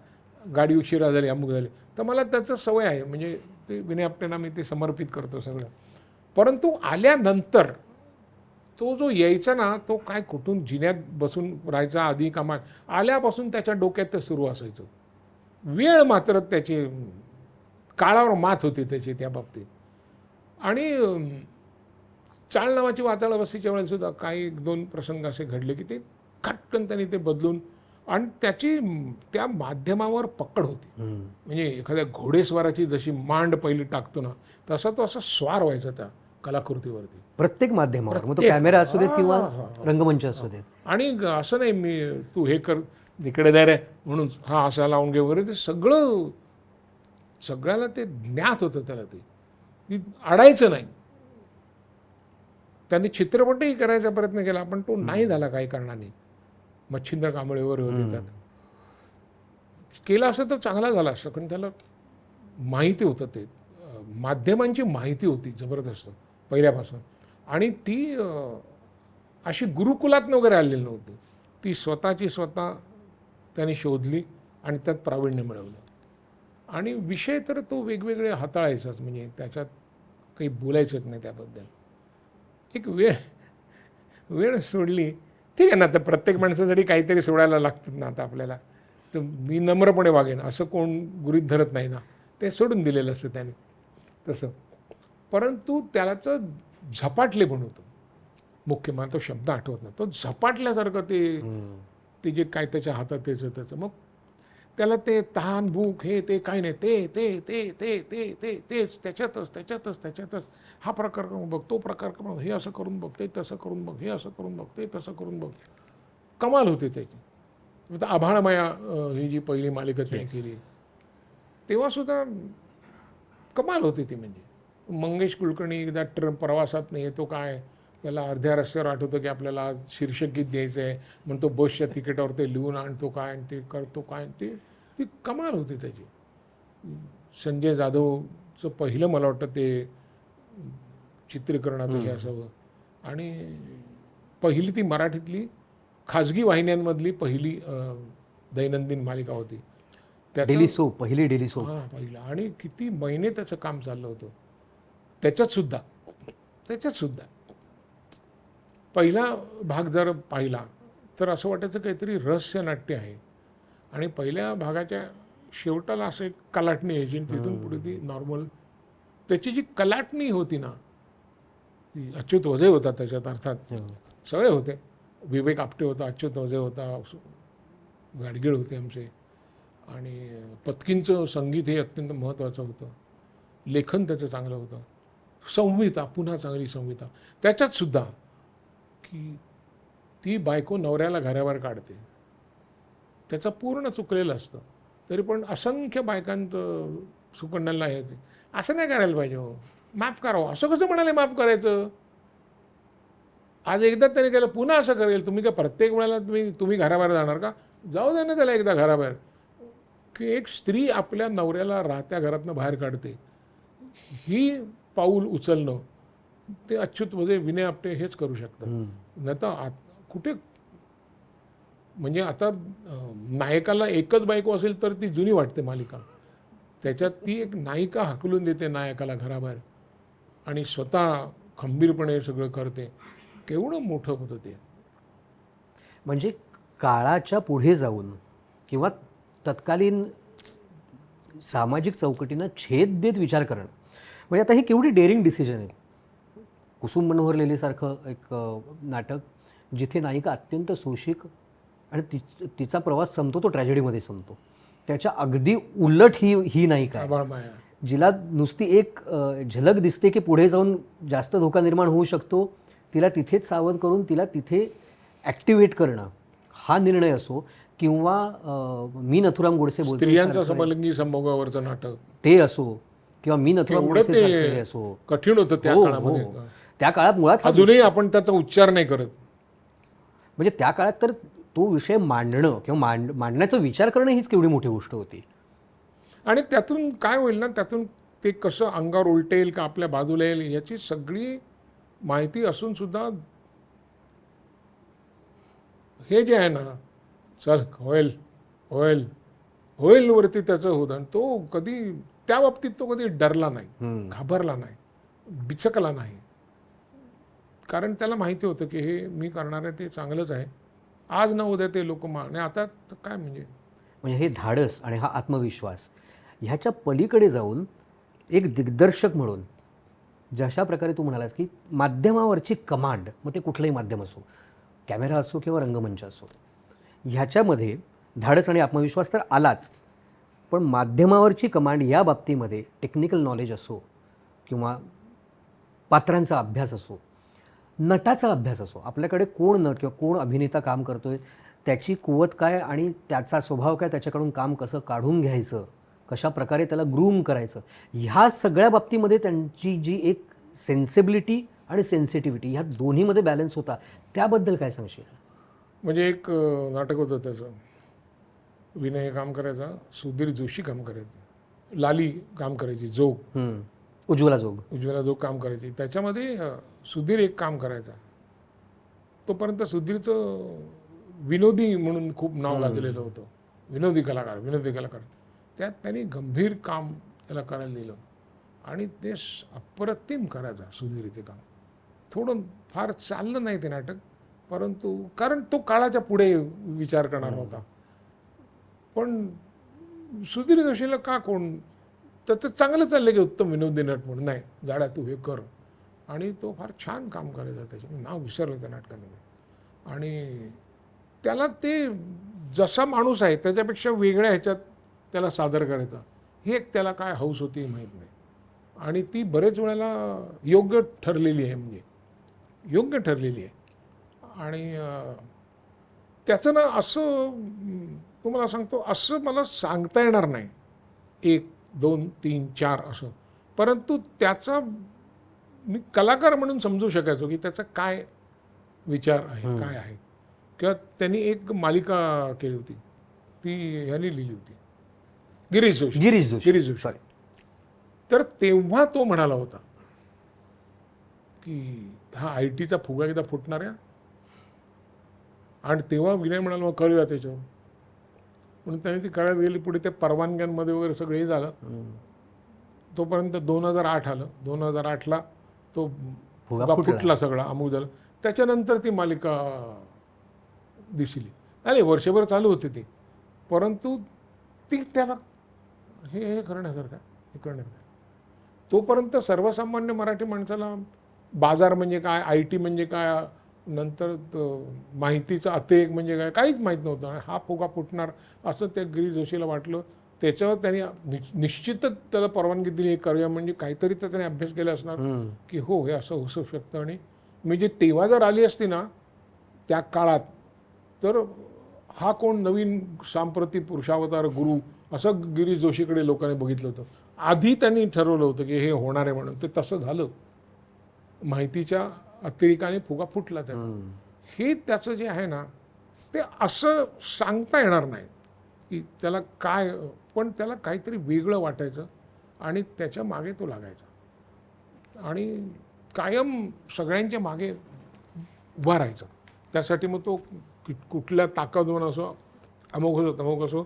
गाडी उशिरा झाली, अमुक झाली, तर मला त्याचं सवय आहे. म्हणजे ते विनय आपट्यांना मी ते समर्पित करतो सगळं. परंतु आल्यानंतर तो जो यायचा ना, तो काय कुठून जिन्यात बसून राहायचा आधी कामात आल्यापासून त्याच्या डोक्यात ते सुरू असायचं. वेळ मात्र त्याची काळावर मात होती त्याची त्या बाबतीत. आणि चाळ नावाची वाचायला बसायच्या वेळेसुद्धा काही 1-2 प्रसंग असे घडले की ते खटकन त्यांनी ते बदलून आणि त्याची त्या माध्यमावर पकड होती. म्हणजे एखाद्या घोडेस्वाराची जशी मांड पहिली टाकतो ना, तसा तो असा स्वार व्हायचा त्या कलाकृतीवरती प्रत्येक माध्यमावर, मग तो कॅमेरा असू देत किंवा रंगमंच असू देत. आणि असं नाही मी तू हे कर इकडे द्या रे म्हणून हा असा लावून घे वगैरे, ते सगळ्याला ते ज्ञात होतं त्याला. ते अडायचं नाही. त्यांनी चित्रपटही करायचा प्रयत्न केला पण तो नाही झाला काही कारणाने. मच्छिंद्र कांबळे वगैरे होते त्यात. केला असं तर चांगला झाला असतं, कारण त्याला माहिती होतं, ते माध्यमांची माहिती होती जबरदस्त पहिल्यापासून. आणि ती अशी गुरुकुलात वगैरे आलेली नव्हती. ती स्वतः त्याने शोधली आणि त्यात प्रावीण्य मिळवलं. आणि विषय तर तो वेगवेगळे हाताळायचाच, म्हणजे त्याच्यात काही बोलायचंच नाही त्याबद्दल. एक वेळ सोडली, ठीक आहे ना, तर प्रत्येक माणसासाठी काहीतरी सोडायला लागतात ना. आता आपल्याला तर मी नम्रपणे वागेन असं कोण गृहीत धरत नाही ना, ते सोडून दिलेलं असतं त्याने तसं. परंतु त्याचं झपाटले बनवतो मुख्य, मला तो शब्द आठवत नाही, तो झपाटल्यासारखं ते जे काय त्याच्या हातात त्याचं मग त्याला ते तहान भूक हे ते काय नाही, ते ते ते ते ते ते तेच त्याच्यातच हा प्रकार करून बघ, तो प्रकार करून हे असं करून बघ, ते तसं करून बघ, हे असं करून बघ, ते तसं करून बघ. कमाल होते त्याची. आता आभाळमाया ही जी पहिली मालिका त्याने केली तेव्हासुद्धा कमाल होती ती. म्हणजे मंगेश कुलकर्णी एकदा प्रवासात नाही येतो, काय त्याला अर्ध्या रस्त्यावर आठवतं की आपल्याला आज शीर्षक गीत द्यायचं आहे, म्हणून तो बसच्या तिकीटावर ते लिहून आणतो काय आणि ते करतो काय, ती कमाल होती त्याची. संजय जाधवचं पहिलं मला वाटतं ते चित्रीकरणाचं हे असावं. आणि पहिली ती मराठीतली खाजगी वाहिन्यांमधली पहिली दैनंदिन मालिका होती. डेली सोप, पहिली डेली सोप. हां, पहिला. आणि किती महिने त्याचं काम चाललं होतं त्याच्यात सुद्धा. पहिला भाग जर पाहिला तर असं वाटायचं काहीतरी रहस्यनाट्य आहे, आणि पहिल्या भागाच्या शेवटाला असं एक कलाटणी यायची आणि तिथून पुढे ती नॉर्मल. त्याची जी कलाटणी होती ना, ती अच्युत वझे होता त्याच्यात, अर्थात सगळे होते. विवेक आपटे होता, अच्युत वझे होता, गाडगीळ होते आमचे, आणि पत्कींचं संगीत हे अत्यंत महत्त्वाचं होतं. लेखन त्याचं चांगलं होतं. संहिता, पुन्हा चांगली संहिता. त्याच्यात सुद्धा की ती बायको नवऱ्याला घराबाहेर काढते, त्याचं पूर्ण चुकलेलं असतं, तरी पण असंख्य बायकांचं सुकन्याला येते. असं नाही करायला पाहिजे हो, माफ करावं. असं कसं म्हणाले माफ करायचं? आज एकदा त्याने केलं, पुन्हा असं करेल. तुम्ही काय प्रत्येक वेळेला तुम्ही घराबाहेर जाणार का? जाऊ दे ना त्याला एकदा घराबाहेर. की एक स्त्री आपल्या नवऱ्याला राहत्या घरातनं बाहेर काढते, ही पाऊल उचलणं ते अच्युत वझे, विनय आपटे हेच करू शकतात. नाही तर कुठे, म्हणजे आता नायकाला एकच बायको असेल तर ती जुनी वाटते मालिका. त्याच्यात ती एक नायिका हाकलून देते नायकाला घराबाहेर आणि स्वतः खंबीरपणे सगळं करते. केवढं मोठं होतं ते. म्हणजे काळाच्या पुढे जाऊन किंवा तत्कालीन सामाजिक चौकटींना छेद देत विचार करणं, म्हणजे आता ही केवढी डेअरिंग डिसिजन आहे. कुसुम मनोहर लेलेसारखं एक नाटक जिथे नायिका अत्यंत सोशिक आणि तिचा प्रवास संपतो तो ट्रॅजेडीमध्ये संपतो. त्याच्या अगदी उलट ही नायिका आहे, आभाळमाया. जिला नुसती एक झलक दिसते की पुढे जाऊन जास्त धोका निर्माण होऊ शकतो, तिला तिथेच सावध करून तिला तिथे ॲक्टिवेट करणं हा निर्णय असो, किंवा मी नथुराम गोडसे बोलतो स्त्रियांचा समलिंगी संभोगावरचं नाटक ते असो, किंवा मी नथुराम एवढं गोडसे ते सारखे असो. कठीण होतं त्या हो, काळामध्ये. हो. त्या काळात मुळात अजूनही आपण त्याचा उच्चार नाही करत. म्हणजे त्या काळात तर तो विषय मांडणं किंवा मांडण्याचा विचार करणं हीच केवढी मोठी गोष्ट होती. आणि त्यातून काय होईल ना, त्यातून ते कसं अंगावर उलटेल का आपल्या बाजूला येईल याची सगळी माहिती असून सुद्धा हे जे आहे ना, चल होईल होईल होईल वरती त्याचं होतं. आणि तो कधी त्या बाबतीत तो कधी डरला नाही, घाबरला नाही, बिचकला नाही. कारण त्याला माहिती होतं की हे मी करणार आहे ते चांगलंच आहे. आज न उद्या ते लोक आणि आता काय म्हणजे हे धाडस आणि हा आत्मविश्वास ह्याच्या पलीकडे जाऊन एक दिग्दर्शक म्हणून जशा प्रकारे तू म्हणालास की माध्यमावरची कमांड, मग ते कुठलंही माध्यम असो, कॅमेरा असो किंवा रंगमंच असो, ह्याच्यामध्ये धाडस आणि आत्मविश्वास तर आलाच, पण माध्यमावरची कमांड या बाबतीमध्ये टेक्निकल नॉलेज असो किंवा पात्रांचा अभ्यास असो, नटाचा अभ्यास असो, आपल्याकडे कोण नट किंवा कोण अभिनेता काम करतोय, त्याची कुवत काय आणि त्याचा स्वभाव काय, त्याच्याकडून काम कसं काढून घ्यायचं, कशा प्रकारे त्याला ग्रूम करायचं, ह्या सगळ्या बाबतीमध्ये त्यांची जी एक सेन्सिबिलिटी आणि सेन्सिटिव्हिटी ह्या दोन्हीमध्ये बॅलन्स होता, त्याबद्दल काय सांगशील? म्हणजे एक नाटक होतं त्याचं, विनय काम करायचा, सुधीर जोशी काम करायचं, लाली काम करायची, जोग उज्ज्वला जोग काम करायची. त्याच्यामध्ये सुधीर एक काम करायचा. तोपर्यंत सुधीरचं विनोदी म्हणून खूप नाव गाजलेलं होतं, विनोदी कलाकार. त्यात त्यांनी गंभीर काम त्याला करायला दिलं आणि ते अप्रतिम करायचा सुधीर ते काम. थोडं फार चाललं नाही ते नाटक, परंतु कारण तो काळाच्या पुढे विचार करणार होता. पण सुधीर जोशीला का कोण, तर ते चांगलं चाललं की उत्तम विनोदी नट म्हणून, नाही गाड्या तू हे कर, आणि तो फार छान काम करायचा. त्याचं नाव विसरलं त्या नाटकाने. आणि त्याला ते जसा माणूस आहे त्याच्यापेक्षा वेगळ्या ह्याच्यात त्याला सादर करायचा, ही एक त्याला काय हौस होती माहीत नाही. आणि ती बरेच वेळेला योग्य ठरलेली आहे, म्हणजे योग्य ठरलेली आहे. आणि त्याचं ना असं तुम्हाला सांगतो, असं मला सांगता येणार नाही 1, 2, 3, 4 असं, परंतु त्याचा मी कलाकार म्हणून समजू शकायचो की त्याचा काय विचार आहे, काय आहे. किंवा त्यांनी एक मालिका केली होती, ती ह्याने लिहिली होती, गिरीश जोशी. तर तेव्हा तो म्हणाला होता की हा IT चा फुगा एकदा फुटणार आहे. आणि तेव्हा विनय म्हणाला मग करूया त्याच्यावर, म्हणून त्याने ती करायला गेली. पुढे ते परवानग्यांमध्ये वगैरे सगळं हे झालं. तोपर्यंत 2008 आलं. 2008ला तो फुगा फुटला, सगळा अमुक झालं. त्याच्यानंतर ती मालिका दिसली. नाही वर्षभर चालू होती ती, परंतु ती त्याला हे करण्यासारखं हे करण्यासारखं तोपर्यंत सर्वसामान्य मराठी माणसाला बाजार म्हणजे काय, IT म्हणजे काय, नंतर माहितीचा अतिरेक म्हणजे काय, काहीच माहीत नव्हतं. आणि हा फुगा फुटणार असं त्या गिरीश जोशीला वाटलं. त्याच्यावर त्यांनी निश्चितच त्याला परवानगी दिली हे करूया, म्हणजे काहीतरी तर त्याने अभ्यास केला असणार की हो हे असं होऊ शकतं. आणि म्हणजे तेव्हा जर आली असती ना त्या काळात, तर हा कोण नवीन सांप्रती पुरुषावतार गुरु असं गिरीश जोशीकडे लोकांनी बघितलं होतं. आधी त्यांनी ठरवलं होतं की हे होणार आहे म्हणून. ते तसं झालं. माहितीच्या अतिरेकाने फुगा फुटला त्याचा. हे त्याचं जे आहे ना ते असं सांगता येणार नाही की त्याला काय, पण त्याला काहीतरी वेगळं वाटायचं आणि त्याच्या मागे तो लागायचा आणि कायम सगळ्यांच्या मागे उभा राहायचा. त्यासाठी मग तो कुठल्या ताकदवर असो, अमोघ असो तमोघ असो,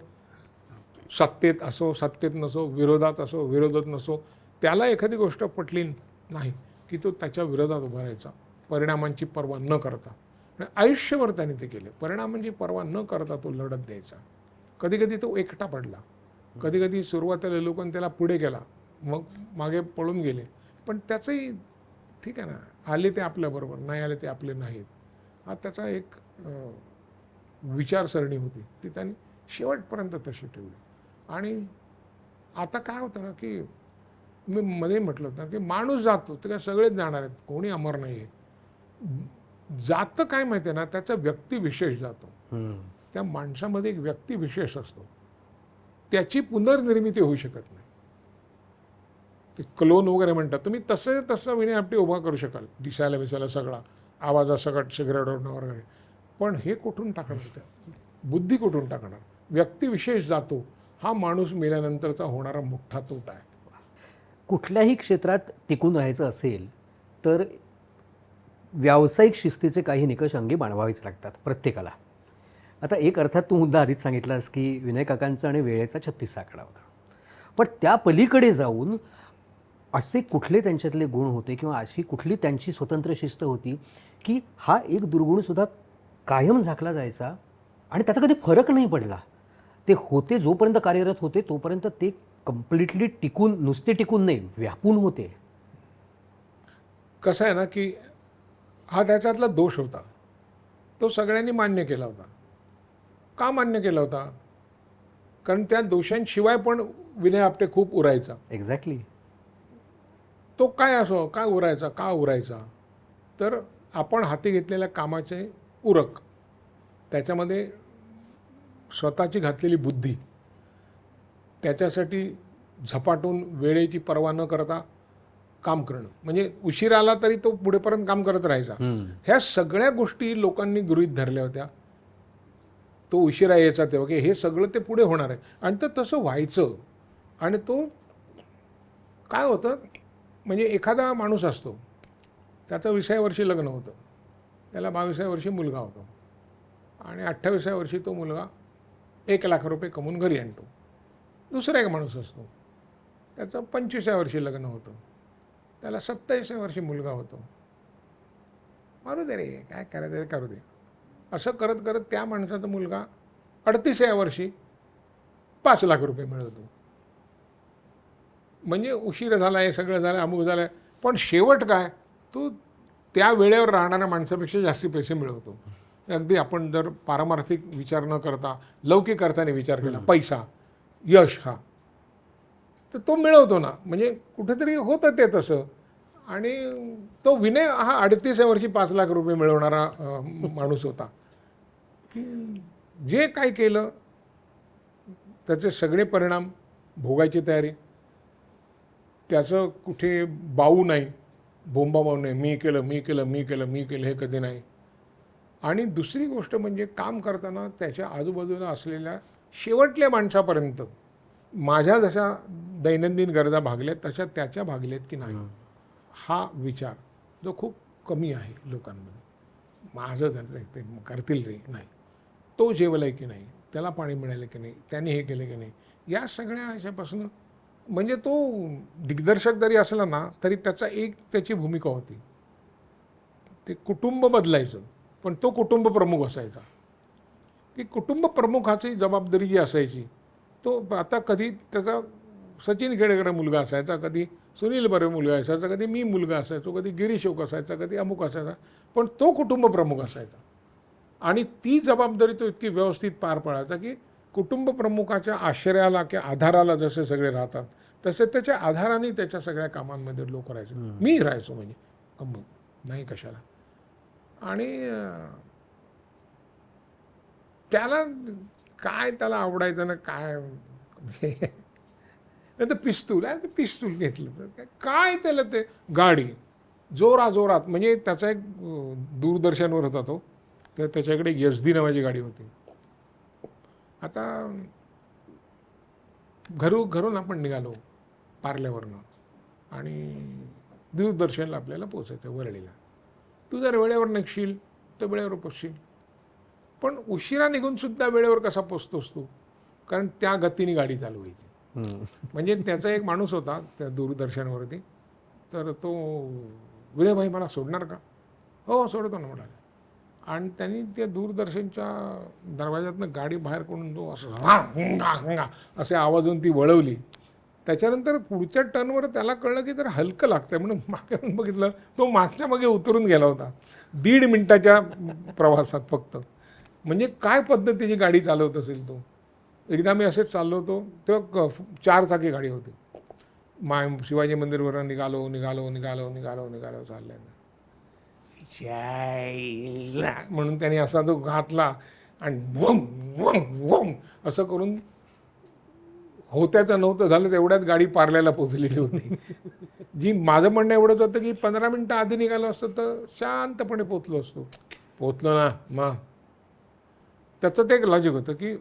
सत्तेत असो सत्तेत नसो, विरोधात असो विरोधात नसो, त्याला एखादी गोष्ट पटली नाही की तो त्याच्या विरोधात उभा राहायचा, परिणामांची पर्वा न करता. आणि आयुष्यभर त्याने ते केले. परिणामांची पर्वा न करता तो लढत द्यायचा. कधी कधी तो एकटा पडला, कधी कधी सुरुवातीला लोकांनी त्याला पुढे केला, मग मागे पळून गेले, पण त्याचंही ठीक आहे ना, आले ते आपल्याबरोबर, नाही आले ते आपले नाहीत. हा त्याचा एक विचारसरणी होती, ती त्यांनी शेवटपर्यंत तशी ठेवली. आणि आता काय होतं ना की मी मध्ये म्हटलं होतं की माणूस जातो तर काय सगळेच जाणार आहेत, कोणी अमर नाही आहे. जातं काय माहिती आहे ना, त्याचा व्यक्तिविशेष जातो. त्या माणसामध्ये एक व्यक्तिविशेष असतो, त्याची पुनर्निर्मिती होऊ शकत नाही. ते क्लोन वगैरे म्हणतात, तुम्ही तसं विनय आपटे उभा करू शकाल, दिसायला बिसायला सगळा, आवाजासकट सिगरेट वगैरे, पण हे कुठून टाकणार, त्या बुद्धी कुठून टाकणार. व्यक्तिविशेष जातो, हा माणूस मेल्यानंतरचा होणारा मोठा तोटा आहे. कुठल्याही क्षेत्रात टिकून राहायचं असेल तर व्यावसायिक शिस्तीचे काही निकष अंगी बाळगावेच लागतात प्रत्येकाला. आता एक अर्थात तू मुद्दा आधीच सांगितलास की विनय काकांचा आणि वेळेचा 36 आकडा होता, पण त्या पलीकडे जाऊन असे कुठले त्यांच्यातले गुण होते किंवा अशी कुठली त्यांची स्वतंत्र शिस्त होती की हा एक दुर्गुणसुद्धा कायम झाकला जायचा आणि त्याचा कधी फरक नाही पडला. ते होते, जोपर्यंत कार्यरत होते तोपर्यंत ते कम्प्लिटली टिकून, नुसते टिकून नाही, व्यापून होते. कसं आहे ना की हा त्याच्यातला दोष होता, तो सगळ्यांनी मान्य केला होता. का मान्य केला होता? कारण त्या दोषांशिवाय पण विनय आपटे खूप उरायचा. एक्झॅक्टली. तो काय असो, काय उरायचा, का उरायचा, तर आपण हाती घेतलेल्या कामाचे उरक, त्याच्यामध्ये स्वतःची घातलेली बुद्धी, त्याच्यासाठी झपाटून वेळेची पर्वा न करता काम करणं, म्हणजे उशीर आला तरी तो पुढेपर्यंत काम करत राहायचा. ह्या सगळ्या गोष्टी लोकांनी गृहीत धरल्या होत्या. तो उशिरा यायचा तेव्हा की हे सगळं ते पुढे होणार आहे, आणि तर तसं व्हायचं. आणि तो काय होतं, म्हणजे एखादा माणूस असतो, त्याचं 20व्या वर्षी लग्न होतं, त्याला 22व्या वर्षी मुलगा होतो, आणि 28व्या वर्षी तो मुलगा 1 लाख रुपये कमवून घरी आणतो. दुसरा एक माणूस असतो, त्याचं 25व्या वर्षी लग्न होतं, त्याला 27व्या वर्षी मुलगा होतो. मारू दे रे, काय करायचं ते करू दे. असं करत करत त्या माणसाचा मुलगा 38व्या वर्षी 5 लाख रुपये मिळवतो. म्हणजे उशीर झाला आहे, सगळं झालं, अमुक झालं आहे, पण शेवट काय, तो त्या वेळेवर राहणाऱ्या माणसापेक्षा जास्ती पैसे मिळवतो. अगदी आपण जर पारमार्थिक विचार न करता लौकिक अर्थाने विचार केला, पैसा, यश, हा तर तो मिळवतो ना, म्हणजे कुठेतरी होतं ते तसं. आणि तो विनय हा 38व्या वर्षी 5 लाख रुपये मिळवणारा माणूस होता, की जे काय केलं त्याचे सगळे परिणाम भोगायची तयारी, त्याचं कुठे बाऊ नाही, बोंबाबाऊ नाही, मी केलं मी केलं मी केलं मी केलं, हे कधी नाही. आणि दुसरी गोष्ट म्हणजे काम करताना त्याच्या आजूबाजूला असलेल्या शेवटल्या माणसापर्यंत माझ्या जशा दैनंदिन गरजा भागल्यात तशा त्याच्या भागल्यात की नाही, हा विचार जो खूप कमी आहे लोकांमध्ये. माझं जर ते करतील रे, नाही, तो जेवलं आहे की नाही, त्याला पाणी मिळालं की नाही, त्याने हे केलं की नाही, या सगळ्या ह्याच्यापासून, म्हणजे तो दिग्दर्शक जरी असला ना तरी त्याचा एक त्याची भूमिका होती ते कुटुंब बदलायचं, पण तो कुटुंब प्रमुख असायचा. की कुटुंब प्रमुखाची जबाबदारी जी असायची, तो आता कधी त्याचा सचिन खेडेकर मुलगा असायचा, कधी सुनील बर्वे मुलगा असायचा, कधी मी मुलगा असायचो, कधी गिरीश ओक असायचा, कधी अमुक असायचा, पण तो कुटुंब प्रमुख असायचा. आणि ती जबाबदारी तो इतकी व्यवस्थित पार पाडायचा की कुटुंब प्रमुखाच्या आश्रयाला किंवा आधाराला जसे सगळे राहतात तसे त्याच्या आधाराने त्याच्या सगळ्या कामांमध्ये लोक राहायचे. मी राहायचो म्हणजे नाही कशाला. आणि त्याला काय त्याला आवडायचं ना काय, नाही तर पिस्तूल आहे, पिस्तूल घेतलं तर काय त्याला ते गाडी जोरात म्हणजे त्याचा एक दूरदर्शनवर होता तो, तर त्याच्याकडे यजदी नावाची गाडी होती. आता घरून आपण निघालो पार्ल्यावरनं आणि दूरदर्शनला आपल्याला पोचायचं वरळीला. तू जर वेळेवर निघशील तर वेळेवर पोचशील, पण उशिरा निघून सुद्धा वेळेवर कसा पोचतोस तू, कारण त्या गतीने गाडी चालू व्हायची. म्हणजे त्याचा एक माणूस होता त्या दूरदर्शनवरती, तर तो विनयभाई मला सोडणार का, हो सोडतो ना म्हणाले. आणि त्यांनी त्या दूरदर्शनच्या दरवाज्यातनं गाडी बाहेर करून तो असं हंगा असे आवाजून ती वळवली. त्याच्यानंतर पुढच्या टर्नवर त्याला कळलं की जर हलकं लागतंय म्हणून मागे बघितलं, तो मागच्या मागे उतरून गेला होता 1.5 मिनिटाच्या प्रवासात फक्त. म्हणजे काय पद्धतीची गाडी चालवत असेल तो. एकदा मी असेच चाललो होतो, तेव्हा 4 चाकी गाडी होती. शिवाजी मंदिरवरून निघालो चाललंय म्हणून त्याने असा तो घातला आणि वम वम वम असं करून होत्याचं नव्हतं झालं तेवढ्यात गाडी पार्ल्याला पोचलेली होती. जी माझं म्हणणं एवढंच होतं की 15 मिनटं आधी निघालो असतं तर शांतपणे पोचलो असतो. पोचलो ना मग त्याचं ते एक लॉजिक होतं की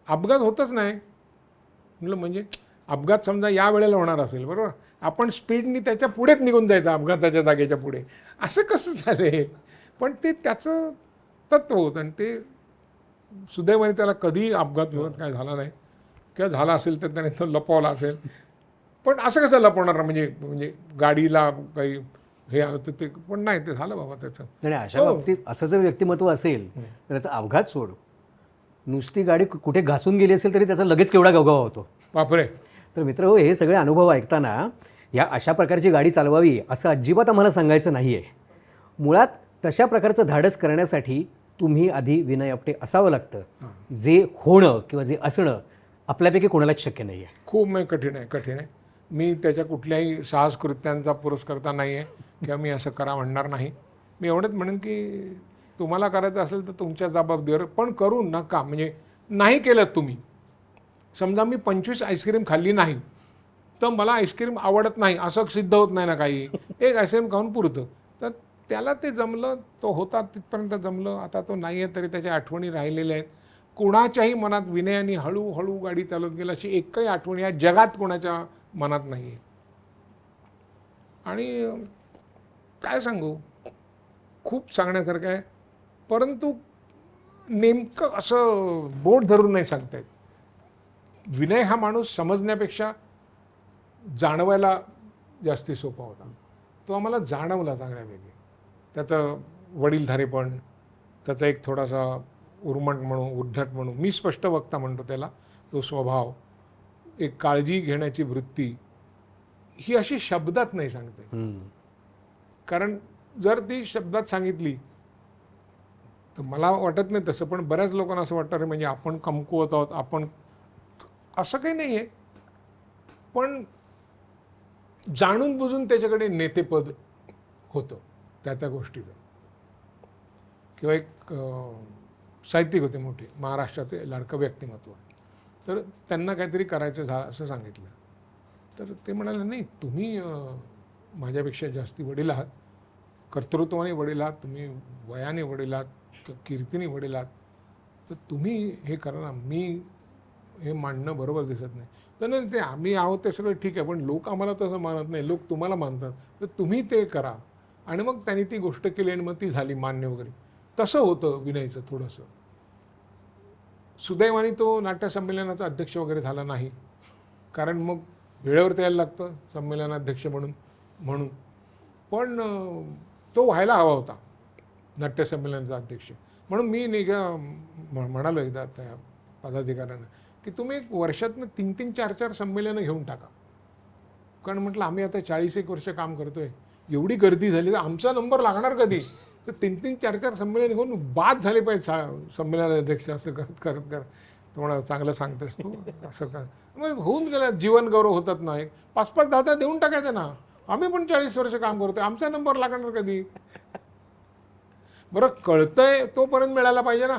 अपघात होतच नाही. म्हटलं म्हणजे अपघात समजा या वेळेला होणार असेल बरोबर, आपण स्पीडनी त्याच्या पुढेच निघून जायचं अपघाताच्या जागेच्या पुढे, असं कसं झालं. पण ते त्याचं तत्त्व होतं आणि ते सुदैवाने त्याला कधी अपघात होत काय झाला नाही, किंवा झाला असेल तर त्याने तो लपवला असेल. पण असं कसं लपवणार म्हणजे गाडीला काही हे आलं तर ते पण नाही, ते झालं बाबा त्याचं. नाही अशा बाबतीत असं जर व्यक्तिमत्व असेल तर त्याचा अपघात सोड, नुसती गाडी कुठे घासून गेली असेल तरी त्याचा लगेच केवढा गवगवा होतो बापरे. तर मित्र हो, हे सगळे अनुभव ऐकताना या अशा प्रकारची गाडी चालवावी असं अजिबात आम्हाला सांगायचं नाही आहे. मुळात तशा प्रकारचं धाडस करण्यासाठी तुम्ही आधी विनय आपटे असावं लागतं. जे होणं किंवा जे असणं आपल्यापैकी कोणालाच शक्य नाही आहे. खूप कठीण आहे. मी त्याच्या कुठल्याही साहस कृत्यांचा पुरस्कर्ता नाही आहे किंवा मी असं करा म्हणणार नाही. मी एवढंच म्हणेन की तुम्हाला करायचं असेल तर तुमच्या जबाबदारीवर, पण करू नका. म्हणजे नाही केलं तुम्ही, समजा मी 25 आईस्क्रीम खाल्ली नाही तर मला आईस्क्रीम आवडत नाही असं सिद्ध होत नाही ना. काही एक आईस्क्रीम खाऊन पुरतं, तर त्याला ते जमलं, तो होता तिथपर्यंत जमलं. आता तो नाही आहे तरी त्याच्या आठवणी राहिलेल्या आहेत. कुणाच्याही मनात विनयाने हळूहळू गाडी चालवत गेला अशी एकही आठवण या जगात कोणाच्या मनात नाही आहे. आणि काय सांगू, खूप सांगण्यासारखं आहे, परंतु नेमकं असं बोट धरून नाही सांगता येत. विनय हा माणूस समजण्यापेक्षा जाणवायला जास्ती सोपा होता. तो आम्हाला जाणवला चांगल्यापैकी. त्याचं वडीलधारेपण, त्याचा एक थोडासा उर्मट म्हणू, उद्धट म्हणू, मी स्पष्ट वक्ता म्हणतो त्याला, तो स्वभाव, एक काळजी घेण्याची वृत्ती, ही अशी शब्दात नाही सांगते. कारण जर ती शब्दात सांगितली तर मला वाटत नाही तसं, पण बऱ्याच लोकांना असं वाटतं रे म्हणजे आपण कमकुवत आहोत, आपण, असं काही नाही आहे. पण जाणून बुजून त्याच्याकडे नेतेपद होतं त्या गोष्टीचं. किंवा एक साहित्यिक होते मोठे, महाराष्ट्राचे लाडकं व्यक्तिमत्व, तर त्यांना काहीतरी करायचं झालं असं सांगितलं, तर ते म्हणाले नाही तुम्ही माझ्यापेक्षा जास्ती वडील आहात, कर्तृत्वाने वडील आहात, तुम्ही वयाने वडील आहात, कीर्तीने वडील आहात, तर तुम्ही हे करा ना. मी हे मांडणं बरोबर दिसत नाही. तर नाही ते आम्ही आहोत ते सगळं ठीक आहे, पण लोक आम्हाला तसं मानत नाही, लोक तुम्हाला मानतात, तर तुम्ही ते करा. आणि मग त्यांनी ती गोष्ट केली आणि मग ती झाली मान्य वगैरे. तसं होतं विनयचं थोडंसं. सुदैवाने तो नाट्यसंमेलनाचा अध्यक्ष वगैरे झाला नाही, कारण मग वेळेवर यायला लागतं संमेलनाध्यक्ष म्हणून. पण तो व्हायला हवा होता. नाट्यसंमेलनाचा अध्यक्ष. म्हणून मी नाही का म्हणालो एकदा त्या पदाधिकाऱ्यांना की तुम्ही एक वर्षातनं 3-3, 4-4 संमेलनं घेऊन टाका. कारण म्हटलं आम्ही आता 40 वर्ष काम करतोय, एवढी गर्दी झाली तर आमचा नंबर लागणार कधी? तर 3-3, 4-4 संमेलन घेऊन बाद झाले पाहिजे संमेलनाध्यक्ष. असं करत करत करत तो म्हणा चांगलं सांगतेस तू असं कर. मग होऊन गेलं, जीवन गौरव होतात ना, 5-5, 10-10 देऊन टाकायचं ना. आम्ही पण 40 वर्ष काम करतोय, आमचा नंबर लागणार कधी? बरं कळतंय तोपर्यंत मिळायला पाहिजे ना.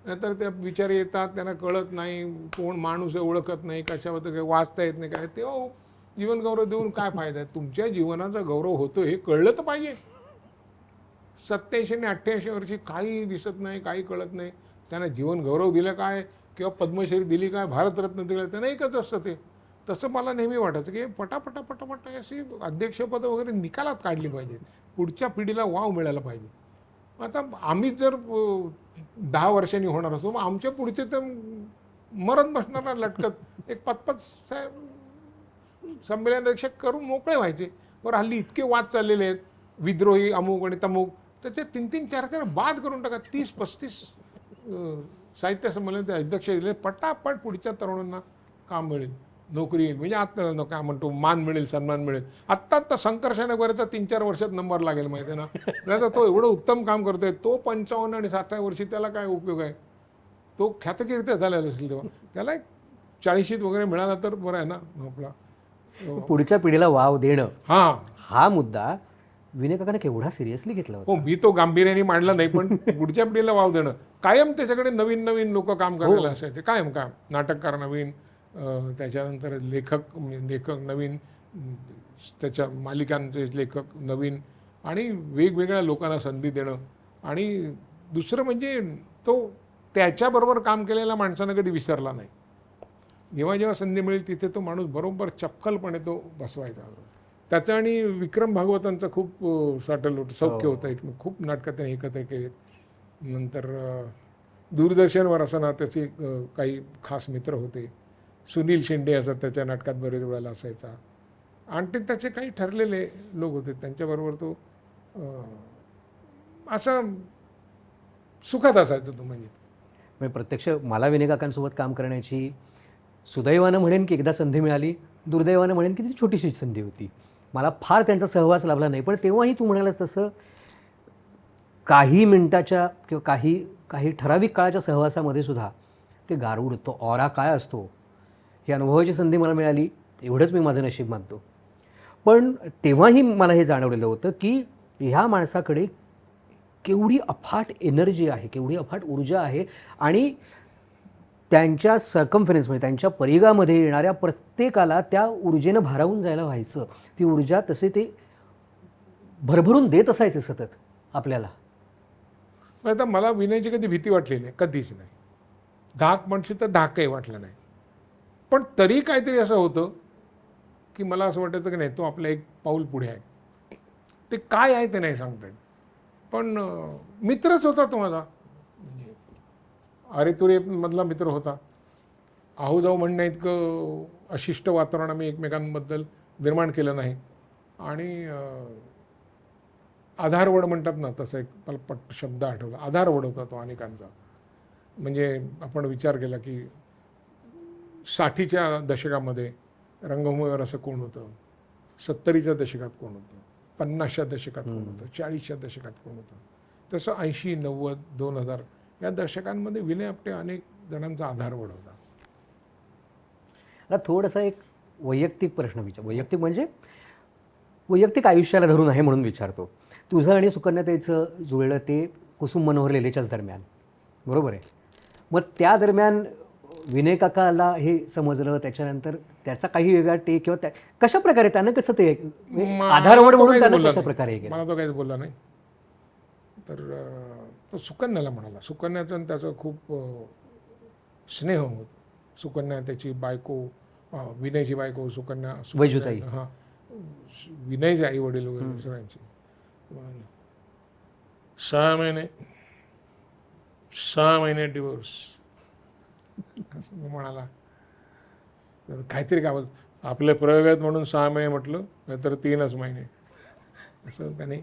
नाहीतर त्या विचार येतात, त्यांना कळत नाही, कोण माणूस आहे ओळखत नाही, कशाबद्दल काही वाचता येत नाही काय, तेव्हा जीवन गौरव देऊन काय फायदा आहे? तुमच्या जीवनाचा गौरव होतो हे कळलं तर पाहिजे. 87 आणि 88 वर्षी काही दिसत नाही, काही कळत नाही. त्यांना जीवन गौरव दिलं काय किंवा पद्मश्री दिली काय, भारतरत्न दिलं, त्यांना एकच असतं ते. तसं मला नेहमी वाटायचं की पटापट अशी अध्यक्षपदं वगैरे निकालात काढली पाहिजेत, पुढच्या पिढीला वाव मिळायला पाहिजे. आता आम्ही जर 10 वर्षांनी होणार असो, मग आमच्या पुढचे तर मरण बसणार लटकत. एक 5-5 संमेलनाध्यक्ष करून मोकळे व्हायचे. बरं हल्ली इतके वाद चाललेले आहेत, विद्रोही अमुक आणि तमुक, त्याचे 3-3, 4-4 बाद करून टाका. 30-35 साहित्य संमेलनाचे अध्यक्ष दिले, पटापट पुढच्या तरुणांना काम मिळेल, नोकरी येईल, म्हणजे आता काय म्हणतो मान मिळेल, सन्मान मिळेल. आत्ता संकर्षणावरचा 3-4 वर्षात नंबर लागेल माहिती आहे ना. नाही तर तो एवढं उत्तम काम करतोय, तो 55 आणि 60 वर्षी त्याला काय उपयोग आहे? तो ख्यातकीर्ती झालेला असेल तेव्हा, त्याला 40शीत वगैरे मिळाला तर बरं आहे ना आपला. पुढच्या पिढीला वाव देणं हां, हा मुद्दा विनय काकाने केवढा सिरियसली घेतला होता. हो, मी तो गांभीर्याने मांडला नाही, पण पुढच्या पिढीला वाव देणं. कायम त्याच्याकडे नवीन नवीन लोक काम करायला असायचे, कायम नाटककार नवीन, त्याच्यानंतर लेखक नवीन, त्याच्या मालिकांचे लेखक नवीन, आणि वेगवेगळ्या लोकांना संधी देणं. आणि दुसरं म्हणजे तो त्याच्याबरोबर काम केलेल्या माणसानं कधी विसरला नाही. जेव्हा जेव्हा संधी मिळेल तिथे तो माणूस बरोबर चपखलपणे तो बसवायचा. त्याचं आणि विक्रम भागवतांचं खूप साटल होतं, सौख्य होतं. एक खूप नाटकं त्याने एकत्र केलेत. नंतर दूरदर्शनवर असताना त्याचे काही खास मित्र होते. सुनील शेंडे असं त्याच्या नाटकात बरेच वेळेला असायचा. आणि ते त्याचे काही ठरलेले लोक होते, त्यांच्याबरोबर तो असं सुखात असायचा तो. म्हणजे प्रत्यक्ष मला विनय काकांसोबत काम करण्याची सुदैवानं म्हणेन की एकदा संधी मिळाली, दुर्दैवानं म्हणेन की ती छोटीशी संधी होती. मला फार त्यांचा सहवास लाभला नाही, पण तेव्हाही तू म्हणालास तसं काही मिनिटाच्या किंवा काही ठराविक काळाच्या सहवासामध्ये सुद्धा ते गारूड, तो ऑरा काय असतो ही अनुभवाची संधी मला मिळाली, एवढंच मी माझं नशीब मानतो. पण तेव्हाही मला हे जाणवलेलं होतं की ह्या माणसाकडे केवढी अफाट एनर्जी आहे, केवढी अफाट ऊर्जा आहे, आणि त्यांच्या सर्कम्फरन्समध्ये, त्यांच्या परिघामध्ये येणाऱ्या प्रत्येकाला त्या ऊर्जेनं भारावून जायला व्हायचं. ती ऊर्जा तसे ते भरभरून देत असायचे सतत आपल्याला. आता मला विनयची कधी भीती वाटली नाही, कधीच नाही. धाक म्हणशी तर धाकही वाटलं नाही. पण तरी काहीतरी असं होतं की मला असं वाटायचं की नाही, तो आपला एक पाऊल पुढे आहे. ते काय आहे ते नाही सांगता येत, पण मित्रच होता तो माझा. अरे तुरे मधला मित्र होता. आहो जाऊ म्हणण्या इतकं अशिष्ट वातावरण आम्ही एकमेकांबद्दल निर्माण केलं नाही. आणि आधारवड म्हणतात ना, तसं एक मला पट शब्द आठवला, आधारवड होता तो अनेकांचा. म्हणजे आपण विचार केला की 60च्या दशकामध्ये रंगभूमीवर असं कोण होतं, 70च्या दशकात कोण होतं, 50च्या दशकात कोण होतं, 40च्या दशकात कोण होतं. तसं 80, 90, 2000 या दशकांमध्ये विनय आपटे अनेक जणांचा आधारवड होता. आता थोडासा एक वैयक्तिक प्रश्न वैयक्तिक म्हणजे वैयक्तिक आयुष्याला धरून आहे म्हणून विचारतो. तुझं आणि सुकन्याताईचं जुळलं ते कुसुम मनोहर लेलेच्याच दरम्यान, बरोबर आहे? मग त्या दरम्यान विनय काकाला हे समजलं, त्याच्यानंतर त्याचा काही वेगळा टेक किंवा कशा प्रकारे त्यानं कसं ते आधारवड म्हणून त्यानं कशा प्रकारे केलं? मला तो काहीच बोलला नाही. तर तो सुकन्याला म्हणाला. सुकन्याचं आणि त्याचं खूप स्नेह होतं. सुकन्या, त्याची बायको, विनयची बायको सुकन्या, वैजुताई, हां, विनयचे आई वडील वगैरे सगळ्यांची. 6 महिने डिवोर्स असं म्हणाला. तर काहीतरी काय बोलत, आपले प्रयोग आहेत म्हणून 6 महिने म्हटलं, नाहीतर 3च महिने असं त्याने.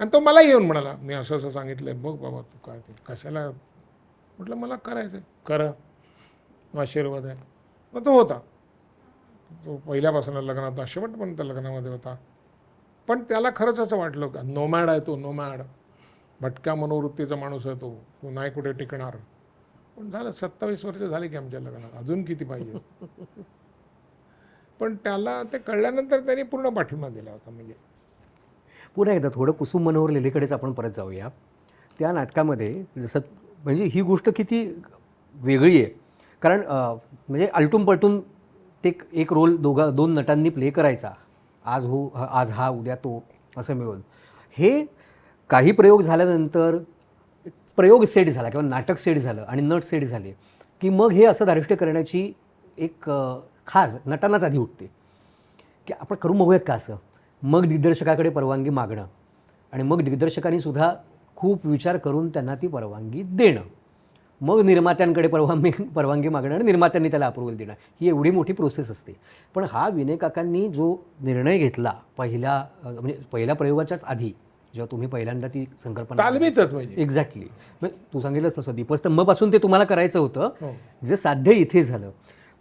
आणि तो मला येऊन म्हणाला, मी असं असं सांगितलं, बघ बाबा तू काय ते कशाला. म्हटलं मला करायचं आहे, करा, आशीर्वाद आहे. मग तो होता, तो पहिल्यापासून लग्नात होता, शेवटपर्यंत लग्नामध्ये होता. पण त्याला खरंच असं वाटलं का नोमॅड आहे तो, नोमॅड, भटक्या मनोवृत्तीचा माणूस आहे तो, तो नाही कुठे टिकणार. पण झालं 27 वर्ष झाली की आमच्या लग्नाला, अजून किती पाहिजे. पण त्याला ते कळल्यानंतर त्यांनी पूर्ण पाठिंबा दिला होता. म्हणजे पुन्हा एकदा थोडं कुसुम मनोहर लेलेकडेच आपण परत जाऊया. त्या नाटकामध्ये जसं म्हणजे ही गोष्ट किती वेगळी आहे, कारण म्हणजे आलटून पलटून ते एक रोल दोन नटांनी प्ले करायचा, आज हा उद्या तो असं मिळून. हे काही प्रयोग झाल्यानंतर प्रयोग सेट झाला किंवा नाटक सेट झालं आणि नट सेट झाले की मग हे असं धारिष्ट्य करण्याची एक खास नटांनाच आधी उठते की आपण करून बघूयात का असं. मग दिग्दर्शकाकडे परवानगी मागणं आणि मग दिग्दर्शकांनी सुद्धा खूप विचार करून त्यांना ती परवानगी देणं, मग निर्मात्यांकडे परवानगी मागणं आणि निर्मात्यांनी त्याला अप्रुव्हल देणं, ही एवढी मोठी प्रोसेस असते. पण हा विनय काकांनी जो निर्णय घेतला म्हणजे पहिल्या प्रयोगाच्याच आधी, जेव्हा तुम्ही पहिल्यांदा ती संकल्पना तालमीतच म्हणजे एक्झॅक्टली तू सांगितलंस तसं दीपस्तंभापासून ते तुम्हाला करायचं होतं, हो. जे साध्य इथे झालं.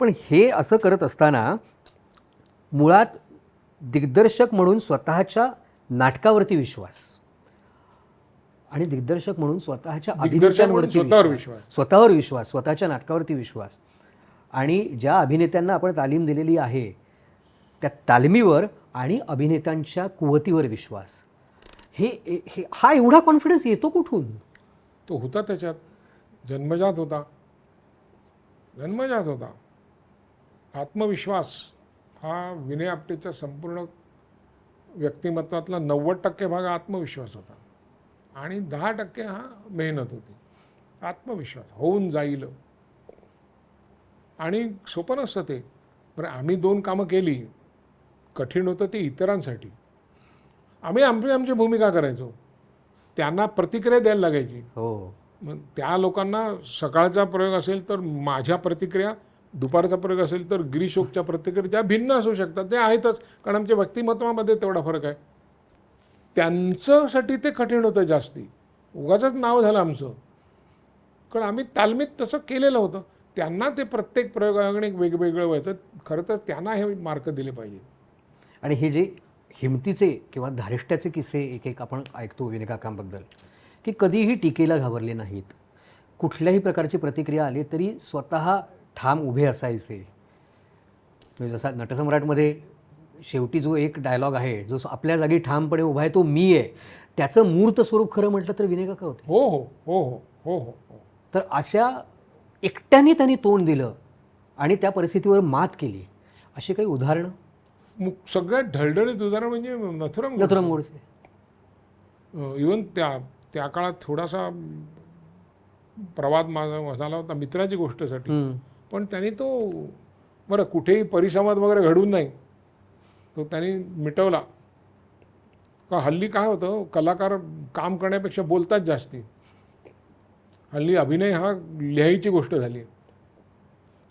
पण हे असं करत असताना मुळात दिग्दर्शक म्हणून स्वतःच्या नाटकावरती विश्वास आणि दिग्दर्शक म्हणून स्वतःच्या अभिनेत्यांवरती स्वतःवर विश्वास, स्वतःच्या नाटकावरती विश्वास आणि ज्या अभिनेत्यांना आपण तालीम दिलेली आहे त्या तालमीवर आणि अभिनेत्यांच्या कुवतीवर विश्वास, हा एवढा कॉन्फिडन्स येतो कुठून? तो होता त्याच्यात, जन्मजात होता. आत्मविश्वास हा विनय आपटेच्या संपूर्ण व्यक्तिमत्वातला 90% भाग आत्मविश्वास होता आणि 10% हा मेहनत होती. आत्मविश्वास होऊन जाईल आणि सोपं नसतं ते. बरं आम्ही 2 कामं केली, कठीण होतं ते इतरांसाठी. आम्ही आमची भूमिका करायचो, त्यांना प्रतिक्रिया द्यायला लागायची. हो, मग त्या लोकांना सकाळचा प्रयोग असेल तर माझ्या प्रतिक्रिया, दुपारचा प्रयोग असेल तर गिरीशोकच्या प्रतिक्रिया त्या भिन्न असू शकतात. ते आहेतच, कारण आमच्या व्यक्तिमत्वामध्ये तेवढा फरक आहे. त्यांच्यासाठी ते कठीण होतं जास्ती, उगाचच नाव झालं आमचं, कारण आम्ही तालमीत तसं केलेलं होतं. त्यांना ते प्रत्येक प्रयोगाने वेगवेगळं व्हायचं. खरं तर त्यांना हे मार्क दिले पाहिजेत. आणि हे जे हिमतीचे किंवा धारिष्ट्याचे किस्से एक एक आपण ऐकतो विनय काकांबद्दल, की कधीही टीकेला घाबरले नाहीत, कुठल्याही प्रकारची प्रतिक्रिया आली तरी स्वतः ठाम उभे असायचे. म्हणजे जसा नटसम्राटमध्ये शेवटी जो एक डायलॉग आहे, जो आपल्या जागी ठामपणे उभा आहे तो मी आहे, त्याचं मूर्त स्वरूप खरं म्हटलं तर विनय काका होते. हो हो हो हो हो हो हो. तर अशा एकट्याने त्यांनी तोंड दिलं आणि त्या परिस्थितीवर मात केली, अशी काही उदाहरणं? सगळ्यात ढळढळीत उदाहरण म्हणजे नथुराम गोडसे. इवन त्या काळात थोडासा प्रवाद माझा झाला होता मित्राची गोष्टसाठी, पण त्यांनी तो बरं कुठेही परिसंवाद वगैरे घडून नाही, तो त्यांनी मिटवला. का हल्ली काय होतं, कलाकार काम करण्यापेक्षा बोलतात जास्ती. हल्ली अभिनय हा लिहायची गोष्ट झाली,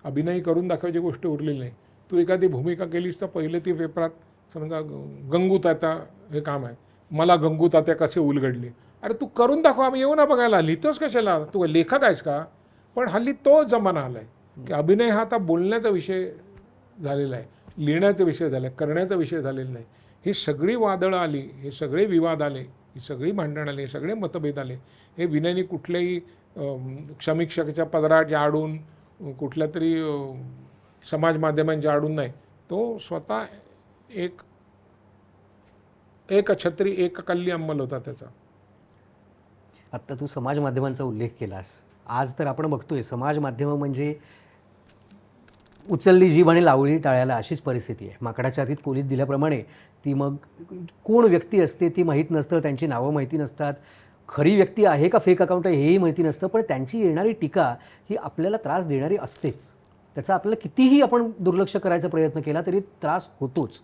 अभिनय करून दाखवायची गोष्ट उरलेली नाही. तू एखादी भूमिका केलीस तर पहिले ती पेपरात समजा गंगू तात्या हे काम आहे, मला गंगू तात्या कसे उलगडले. अरे तू करून दाखव, आम्ही येऊ ना बघायला, लिहितोस कशाला, तू लेखक आहेस का? पण हल्ली तो जमाना आला आहे की अभिनय हा आता बोलण्याचा विषय झालेला आहे, लिहिण्याचा विषय झाला आहे, करण्याचा विषय झालेला नाही. ही सगळी वादळं आली, हे सगळे विवाद आले, ही सगळी भांडण आली, हे सगळे मतभेद आले. हे विनयनी कुठल्याही समीक्षकाच्या पदराच्या आडून, कुठल्या तरी समाज माध्यमांच्या आडून नाही, तो स्वतः एक छत्री एक कल्ली अंमल होता त्याचा. आत्ता तू समाज माध्यमांचा उल्लेख केलास. आज तर आपण बघतोय समाज माध्यमं म्हणजे उचलली जीभ आणि लावली टाळ्याला अशीच परिस्थिती आहे. माकडाच्या हातीत कोलीत दिल्याप्रमाणे ती मग कोण व्यक्ती असते ती माहीत नसतं, त्यांची नावं माहिती नसतात, खरी व्यक्ती आहे का फेक अकाउंट आहे हेही माहिती नसतं. पण त्यांची येणारी टीका ही आपल्याला त्रास देणारी असतेच. त्याचा आपल्याला कितीही आपण दुर्लक्ष करायचा प्रयत्न केला तरी त्रास होतोच.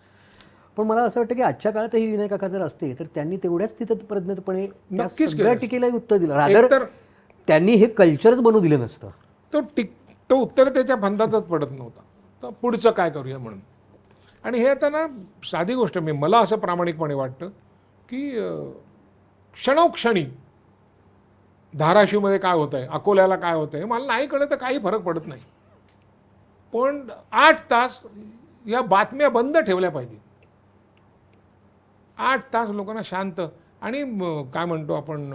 पण मला असं वाटतं की आजच्या काळातही विनय काका जर असते तर त्यांनी तेवढ्याच स्थितप्रज्ञपणे सगळ्या टीकेलाही उत्तर दिलं. रादर त्यांनी हे कल्चरच बनवू दिलं नसतं. तो उत्तर त्याच्या फंदातच पडत नव्हता, तर पुढचं काय करूया म्हणून. आणि हे आता ना साधी गोष्ट, मला असं प्रामाणिकपणे वाटतं की क्षणोक्षणी धाराशिवमध्ये काय होतं आहे, अकोल्याला काय होतं आहे, मला नाही कळलं तर काही फरक पडत नाही. पण 8 तास या बातम्या बंद ठेवल्या पाहिजे. 8 तास लोकांना शांत आणि काय म्हणतो आपण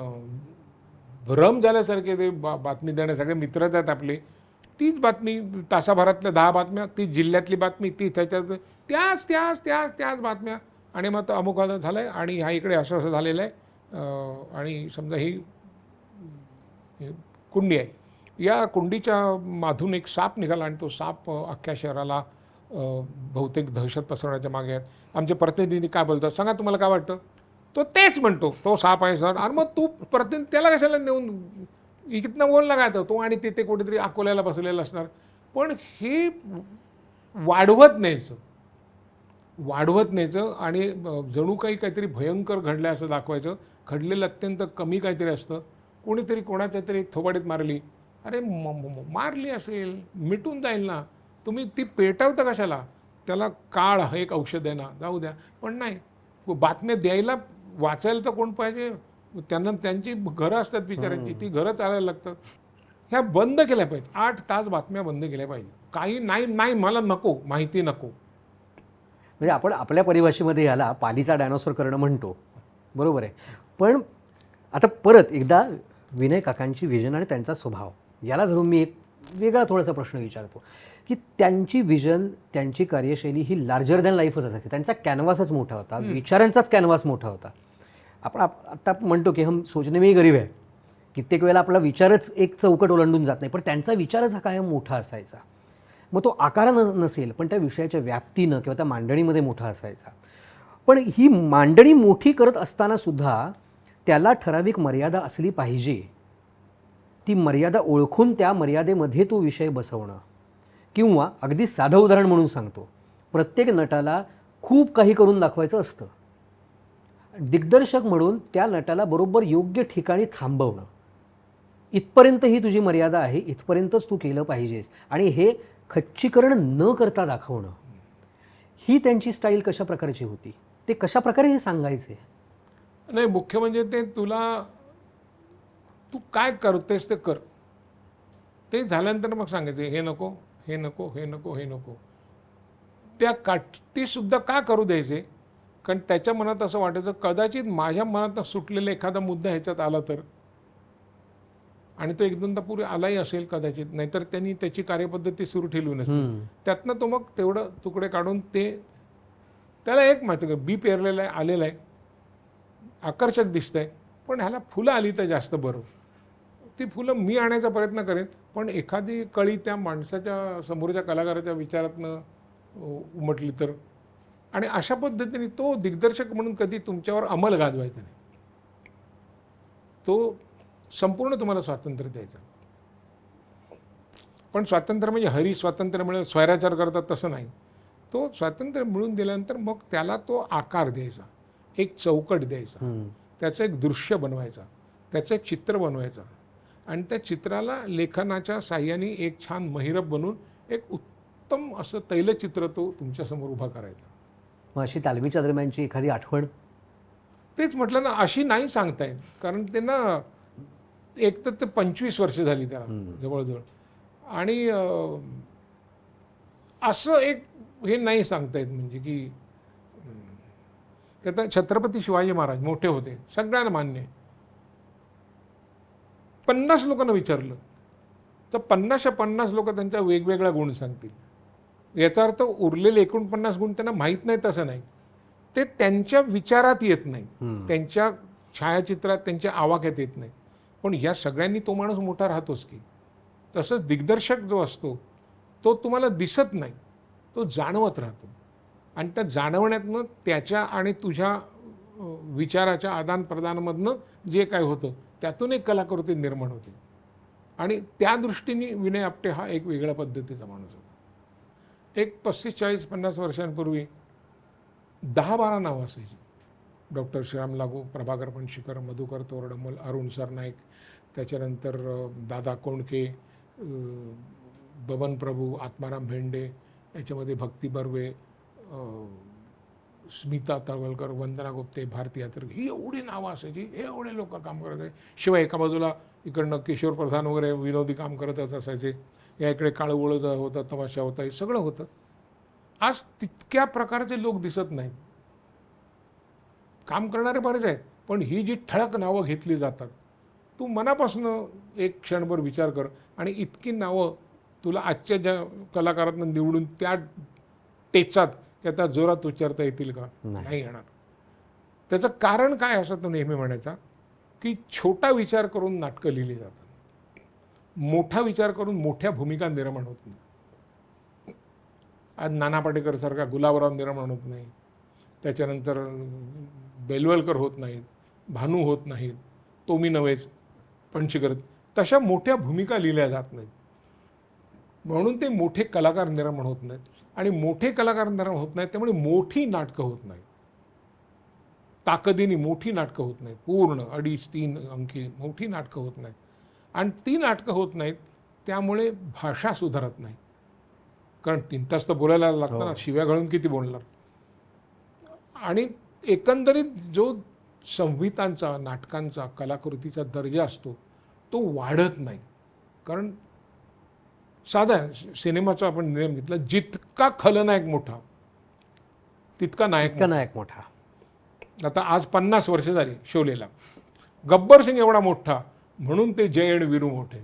भ्रम झाल्यासारखे ते बातमी देणे सगळे मित्रच आहेत आपले. तीच बातमी तासाभरातल्या 10 बातम्या, ती जिल्ह्यातली बातमी, ती त्याच्यात त्याच बातम्या आणि मग तो अमुक झालं आहे आणि ह्या इकडे असं असं झालेलं आहे आणि समजा ही कुंडी आहे. या कुंडीच्या माधून एक साप निघाला आणि तो साप अख्ख्या शहराला बहुतेक दहशत पसरवण्याच्या मागे आहेत. आमचे प्रतिनिधी काय बोलतात सांगा, तुम्हाला काय वाटतं? तो तेच म्हणतो तो साप आहे सर. आणि मग तू प्रतिनिधी त्याला कशाला नेऊन इथनं बोलला काय तो आणि तिथे कुठेतरी अकोल्याला बसलेला असणार. पण हे वाढवत न्यायचं आणि जणू काहीतरी भयंकर घडलं असं दाखवायचं. घडलेलं अत्यंत कमी काहीतरी असतं. कोणीतरी कोणाच्या तरी थोबाडीत मारली, अरे मारली असेल मिटून जाईल ना, तुम्ही ती पेटवता कशाला? त्याला काळ एक औषध आहे ना, जाऊ द्या. पण नाही, बातम्या द्यायला वाचायला तर कोण पाहिजे? त्यांना त्यांची घरं असतात बिचाऱ्यांची, ती घरं चालायला लागतात. ह्या बंद केल्या पाहिजे. 8 तास बातम्या बंद केल्या पाहिजे. काही नाही मला नको, माहिती नको. म्हणजे आपण आपल्या परिभाषेमध्ये याला पालीचा डायनॉसॉर करणं म्हणतो, बरोबर आहे. पण आता परत एकदा विनय काकांची व्हिजन आणि त्यांचा स्वभाव याला धरून मी एक वेगळा थोडासा प्रश्न विचारतो की त्यांची व्हिजन, त्यांची कार्यशैली ही लार्जर दॅन लाईफच असायची. त्यांचा कॅनव्हासच मोठा होता, विचारांचाच कॅनव्हास मोठा होता. आपण आत्ता म्हणतो की हम सोचने में ही गरीब आहे. कित्येक वेळेला आपला विचारच एक चौकट ओलांडून जात नाही, पण त्यांचा विचारच हा कायम मोठा असायचा. मग तो आकारानं नसेल पण त्या विषयाच्या व्याप्तीनं किंवा त्या मांडणीमध्ये मोठा असायचा. पण ही मांडणी मोठी करत असताना सुद्धा त्याला ठराविक मर्यादा असली पाहिजे. ती मर्यादा ओळखून त्या मर्यादेमध्ये तो विषय बसवणं. किंवा अगदी साधं उदाहरण म्हणून सांगतो, प्रत्येक नटाला खूप काही करून दाखवायचं असतं. दिग्दर्शक म्हणून त्या नटाला बरोबर योग्य ठिकाणी थांबवणं, इथपर्यंत ही तुझी मर्यादा आहे, इथपर्यंतच तू केलं पाहिजेस, आणि हे खच्चीकरण न करता दाखवणं, ही त्यांची स्टाईल कशा प्रकारची होती? ते कशा प्रकारे हे सांगायचे? नाही, मुख्य म्हणजे ते तू काय करतेस ते कर. ते झाल्यानंतर मग सांगायचे हे नको, हे नको, हे नको, हे नको. त्या काठीसुद्धा का करू द्यायचे? कारण त्याच्या मनात असं वाटायचं कदाचित माझ्या मनात सुटलेला एखादा मुद्दा ह्याच्यात आला तर, आणि तो एक दोनदा पुढे आलाही असेल कदाचित, नाहीतर त्यांनी त्याची कार्यपद्धती सुरू ठेवली नसते. त्यातनं तो मग तेवढं तुकडे काढून ते, त्याला एक माहिती का, बी पेरलेलं आहे, आलेलं आहे, आकर्षक दिसतंय, पण ह्याला फुलं आली तर जास्त बरं. ती फुलं मी आणायचा प्रयत्न करेन, पण एखादी कळी त्या माणसाच्या समोरच्या कलाकाराच्या विचारातनं उमटली तर. आणि अशा पद्धतीने तो दिग्दर्शक म्हणून कधी तुमच्यावर अंमल गाजवायचा नाही. तो संपूर्ण तुम्हाला स्वातंत्र्य द्यायचा. पण स्वातंत्र्य म्हणजे हरी स्वातंत्र्य मिळेल स्वैराचार करतात तसं नाही. तो स्वातंत्र्य मिळून दिल्यानंतर मग त्याला तो आकार द्यायचा, एक चौकट द्यायचा, त्याचं एक दृश्य बनवायचा, त्याचं एक चित्र बनवायचं, आणि त्या चित्राला लेखनाच्या साह्याने एक छान महिरप बनवून एक उत्तम असं तैलचित्र तो तुमच्यासमोर उभा करायचा. मग अशी तालमीच्या दरम्यानची एखादी आठवण? तेच म्हटलं ना, अशी नाही सांगता येत, कारण ते ना एक तर ते 25 वर्ष झाली त्याला जवळजवळ, आणि असं एक हे नाही सांगता येत. म्हणजे की आता छत्रपती शिवाजी महाराज मोठे होते, सगळ्यांना मान्य. 50 लोकांना विचारलं तर 50 लोक त्यांचा वेगवेगळा गुण सांगतील. याचा अर्थ उरलेले 49 गुण त्यांना माहीत नाहीत असं नाही, ते त्यांच्या विचारात येत नाही, त्यांच्या छायाचित्रात, त्यांच्या आवाक्यात येत नाही. पण या सगळ्यांनी तो माणूस मोठा राहतोच की. तसंच दिग्दर्शक जो असतो तो तुम्हाला दिसत नाही, तो जाणवत राहतो, आणि त्या जाणवण्यातनं त्याच्या आणि तुझ्या विचाराच्या आदानप्रदानामधनं जे काय होतं त्यातून एक कलाकृती निर्माण होते. आणि त्या दृष्टीने विनय आपटे हा एक वेगळ्या पद्धतीचा माणूस होता. एक 35-40-50 वर्षांपूर्वी 10-12 नावं असायची. डॉक्टर श्रीराम लागू, प्रभाकर पणशीकर, मधुकर तोरडमल, अरुण सरनाईक, त्याच्यानंतर दादा कोंडके, बबन प्रभू, आत्माराम भेंडे, याच्यामध्ये भक्ती बर्वे, स्मिता तळवलकर, वंदना गुप्ते, भारती यात्रे, ही एवढी नावं असायची, हे एवढे लोक काम करत आहे. शिवाय एका बाजूला इकडनं किशोर प्रधान वगैरे विनोदी काम करतच असायचे, या इकडे काळवळं होतं, तमाशा होता, हे सगळं होतं. आज तितक्या प्रकारचे लोक दिसत नाहीत. काम करणारे बरेच आहेत, पण ही जी ठळक नावं घेतली जातात, तू मनापासून एक क्षणभर विचार कर आणि इतकी नावं तुला आजच्या ज्या कलाकारांना निवडून त्या टेचात किंवा त्या जोरात उच्चारता येतील का? नाही येणार. त्याचं कारण काय असं तो नेहमी म्हणायचा की छोटा विचार करून नाटकं लिहिली जातात, मोठा विचार करून मोठ्या भूमिका निर्माण होत नाही. आज नाना पाटेकर सारखा गुलाबराव निर्माण होत नाही, त्याच्यानंतर बेलवलकर होत नाहीत, भानू होत नाहीत, तोमी नव्हेच पणशीकर, तशा मोठ्या भूमिका लिहिल्या जात नाहीत. म्हणून ते मोठे कलाकार निर्माण होत नाहीत आणि मोठे कलाकार निर्माण होत नाहीत, त्यामुळे मोठी नाटकं होत नाहीत. ताकदीने मोठी नाटकं होत नाहीत, पूर्ण 2.5-3 अंकी मोठी नाटकं होत नाहीत. आणि ती नाटकं होत नाहीत त्यामुळे भाषा सुधारत नाही. कारण 3 तास तर बोलायला लागतं ना, शिव्या घालून किती बोलणार. आणि एकंदरीत जो संहितांचा, नाटकांचा, कलाकृतीचा दर्जा असतो तो वाढत नाही. कारण साधा सिनेमाचा आपण नियम घेतला, जितका खलनायक मोठा तितका नायक मोठा. आता आज 50 वर्ष झाली शोलेला. गब्बर सिंग एवढा मोठा म्हणून ते जय आणि वीरू मोठे.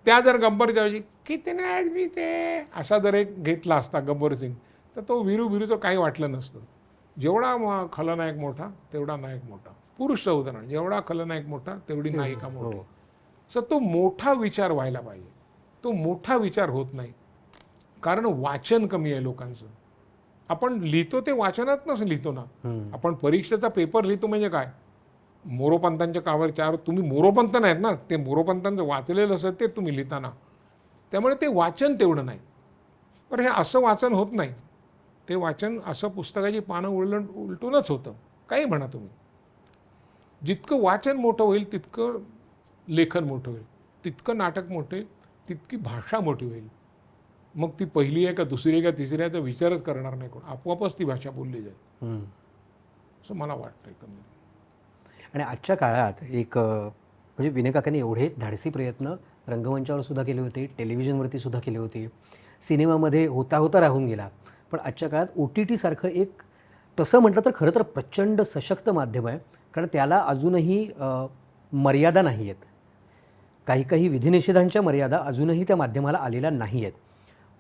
त्या जर गब्बरच्या ऐवजी कितने आदमी ते असा जर एक घेतला असता गब्बर सिंग, तर तो वीरूचं काही वाटलं नसतं. जेवढा खलनायक मोठा तेवढा नायक मोठा. पुरुष उदाहरण, जेवढा खलनायक मोठा तेवढी नायिका मोठी. सो तो मोठा विचार व्हायला पाहिजे. तो मोठा विचार होत नाही कारण वाचन कमी आहे लोकांचं. आपण लिहितो ते वाचनातनंच लिहितो ना. आपण परीक्षेचा पेपर लिहितो म्हणजे काय, मोरोपंतांच्या कावर चार, तुम्ही मोरोपंत नाहीत ना, ते मोरोपंतांचं वाचलेलं असतं ते तुम्ही लिहिताना, त्यामुळे ते वाचन तेवढं नाही. पण हे असं वाचन होत नाही. ते वाचन असं पुस्तकाची पानं उलटूनच होतं. काही म्हणा तुम्ही. जितकं वाचन मोठं होईल तितकं लेखन मोठं होईल, तितकं नाटक मोठं होईल, तितकी भाषा मोठी होईल. मग ती पहिली आहे का दुसरी आहे का तिसरी आहे तर विचारच करणार नाही कोण, आपोआपच ती भाषा बोलली जाईल असं मला वाटतं एकंदरीत. आणि आजच्या काळात एक म्हणजे विनय काकांनी एवढे धाडसी प्रयत्न रंगमंचावर सुद्धा केले होते, टेलिव्हिजनवरती सुद्धा केले होते, सिनेमामध्ये होता होता राहून गेला. पण आजच्या काळात OTT सारखं एक, तसं म्हटलं तर खरं तर प्रचंड सशक्त माध्यम आहे. कारण त्याला अजूनही मर्यादा नाही आहेत. काही विधिनिषेधांच्या मर्यादा अजूनही त्या माध्यमाला आलेल्या नाही आहेत.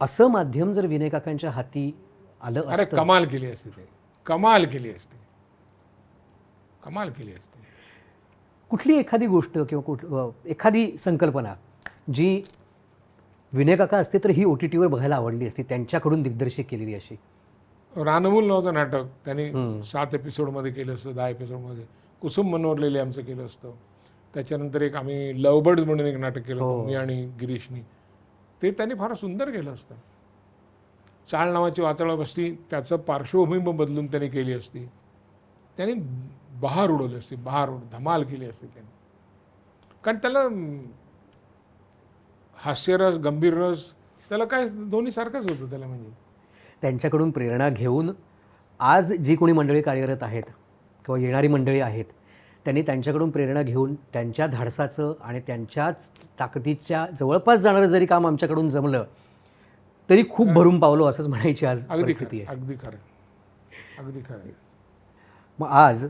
असं माध्यम जर विनय काकांच्या हाती आलं अरे असतं, कमाल केली असते. ते कमाल केली असते. कुठली एखादी गोष्ट किंवा एखादी संकल्पना जी विनय काका असते तर ही OTTवर बघायला आवडली असती, त्यांच्याकडून दिग्दर्शित केलेली अशी? रानमूल नव्हतं नाटक, त्यांनी 7 एपिसोडमध्ये केलं असतं, 10 एपिसोडमध्ये. कुसुम मनोरलेले आमचं केलं असतं. त्याच्यानंतर एक आम्ही लवबर्ड म्हणून एक नाटक केलं होतं, मी आणि गिरीशनी. ते त्यांनी फार सुंदर केलं असतं. चाळ नावाची वाचाळ बसती, त्याचं पार्श्वभूमी बदलून त्यांनी केली असती. त्यांनी बहार उडवली असती, धमाल केली असती त्यांनी. कारण त्याला हास्यरस, गंभीर रस, त्याला काय दोन्ही सारखंच होतं त्याला. म्हणजे त्यांच्याकडून प्रेरणा घेऊन आज जी कोणी मंडळी कार्यरत आहेत किंवा येणारी मंडळी आहेत, त्यांनी त्यांच्याकडून प्रेरणा घेऊन त्यांच्या धाडसाचं आणि त्यांच्याच ताकदीच्या जवळपास जाणारं जरी काम आमच्याकडून जमलं तरी खूप भरून पावलो असंच म्हणायची आज परिस्थिती आहे. अगदी खरं. मग आज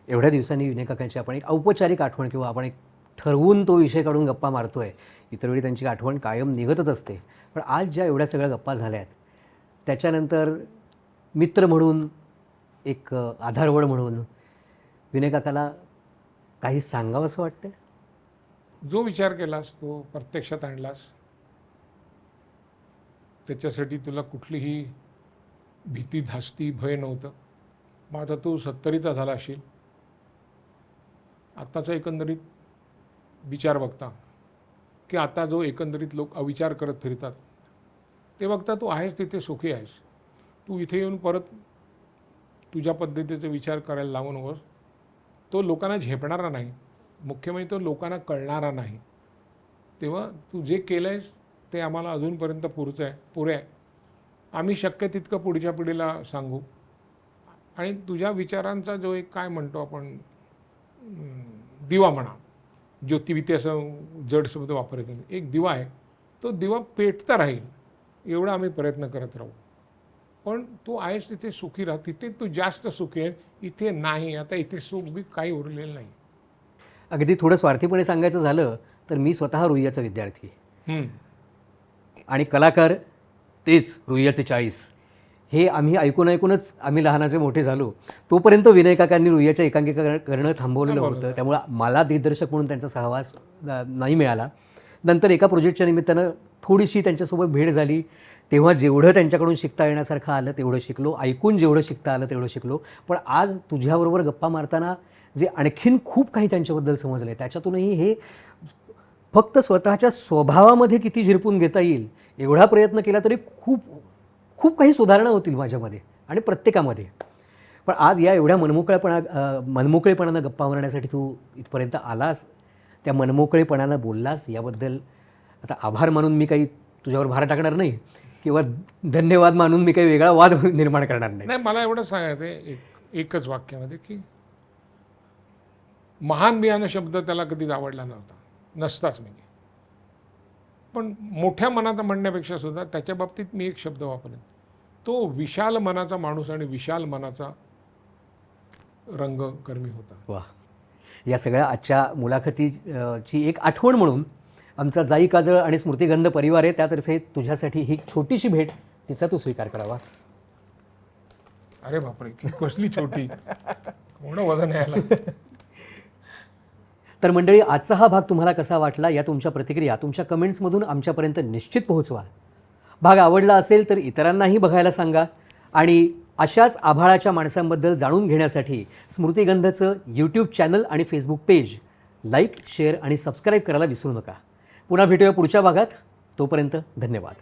एवढ्या दिवसांनी विनय काकांची आपण एक औपचारिक आठवण किंवा आपण एक ठरवून तो विषय काढून गप्पा मारतोय. इतर वेळी त्यांची आठवण कायम निघतच असते, पण आज ज्या एवढ्या सगळ्या गप्पा झाल्या आहेत त्याच्यानंतर मित्र म्हणून, एक आधारवड म्हणून विनय काकाला काही सांगावं असं वाटतं? जो विचार केलास तो प्रत्यक्षात आणलास, त्याच्यासाठी तुला कुठलीही भीती, धास्ती, भय नव्हतं. मग आता तू 70चा झाला असेल. आत्ताचा एकंदरीत विचार बघता की आता जो एकंदरीत लोक अविचार करत फिरतात ते बघता तू आहेस तिथे सुखी आहेस. तू इथे येऊन परत तुझ्या पद्धतीचे विचार करायला लावू नकोस. तो लोकांना झेपणारा नाही, मुख्य म्हणजे तो लोकांना कळणारा नाही. तेव्हा तू जे केलं आहेस ते आम्हाला अजूनपर्यंत पुरे आहे. आम्ही शक्य तितकं पुढच्या पिढीला सांगू. आणि तुझ्या विचारांचा जो एक काय म्हणतो आपण दिवा म्हणा, ज्योतिविते असं जड शब्द वापरत नाही, एक दिवा आहे, तो दिवा पेटता राहील एवढा आम्ही प्रयत्न करत राहू. पण तू आहेस तिथे सुखी राह, तिथे तू जास्त सुखी आहे, इथे नाही. आता इथे सुख बी काही उरलेलं नाही. अगदी थोडं स्वार्थीपणे सांगायचं झालं तर मी स्वतः रुईयाचा विद्यार्थी आहे. हम्म. आणि कलाकार तेच रुईयाचे 40 हे आम्ही ऐकूनच आम्ही लहानाचे मोठे झालो. तोपर्यंत विनय काकांनी रुईयाच्या एकांकिका करणं थांबवलेलं होतं. त्यामुळं मला दिग्दर्शक म्हणून त्यांचा सहवास नाही मिळाला. नंतर एका प्रोजेक्टच्या निमित्तानं थोडीशी त्यांच्यासोबत भेट झाली. तेव्हा जेवढं त्यांच्याकडून शिकता येण्यासारखं आलं तेवढं शिकलो, ऐकून जेवढं शिकता आलं तेवढं शिकलो. पण आज तुझ्याबरोबर गप्पा मारताना जे आणखीन खूप काही त्यांच्याबद्दल समजलं, त्याच्यातूनही हे फक्त स्वतःच्या स्वभावामध्ये किती झिरपून घेता येईल एवढा प्रयत्न केला तरी खूप खूप काही सुधारणा होतील माझ्यामध्ये आणि प्रत्येकामध्ये. पण आज या एवढ्या मनमोकळेपणानं गप्पा मारण्यासाठी तू इथपर्यंत आलास, त्या मनमोकळेपणानं बोललास, याबद्दल आता आभार मानून मी काही तुझ्यावर भार टाकणार नाही किंवा धन्यवाद मानून मी काही वेगळा वाद निर्माण करणार नाही. नाही, मला एवढं सांगायचं आहे एकच वाक्यामध्ये की महान बियाणं शब्द त्याला कधीच आवडला नसताच म्हणजे. पण मोठ्या मनाचा म्हणण्यापेक्षा सुद्धा त्याच्या बाबतीत मी एक शब्द वापरेन, तो विशाल मनाचा माणूस आणि विशाल मनाचा रंगकर्मी होता. वा, या सगळ्या आजच्या मुलाखतीची एक आठवण म्हणून आमचा जाई काजळ आणि स्मृतिगंध परिवार आहे त्यातर्फे तुझ्यासाठी ही छोटीशी भेट, तिचा तू स्वीकार करावास. अरे बापरे, कसली छोटी, एवढं वजन यायला. तर मंडळी, आजचा हा भाग तुम्हाला कसा वाटला या तुमच्या प्रतिक्रिया तुमच्या कमेंट्समधून आमच्यापर्यंत निश्चित पोहोचवा. भाग आवडला असेल तर इतरांनाही बघायला सांगा. आणि अशाच आभाळाच्या माणसांबद्दल जाणून घेण्यासाठी स्मृतिगंधचं यूट्यूब चॅनल आणि फेसबुक पेज लाईक, शेअर आणि सबस्क्राईब करायला विसरू नका. पुन्हा भेटूया पुढच्या भागात. तोपर्यंत धन्यवाद.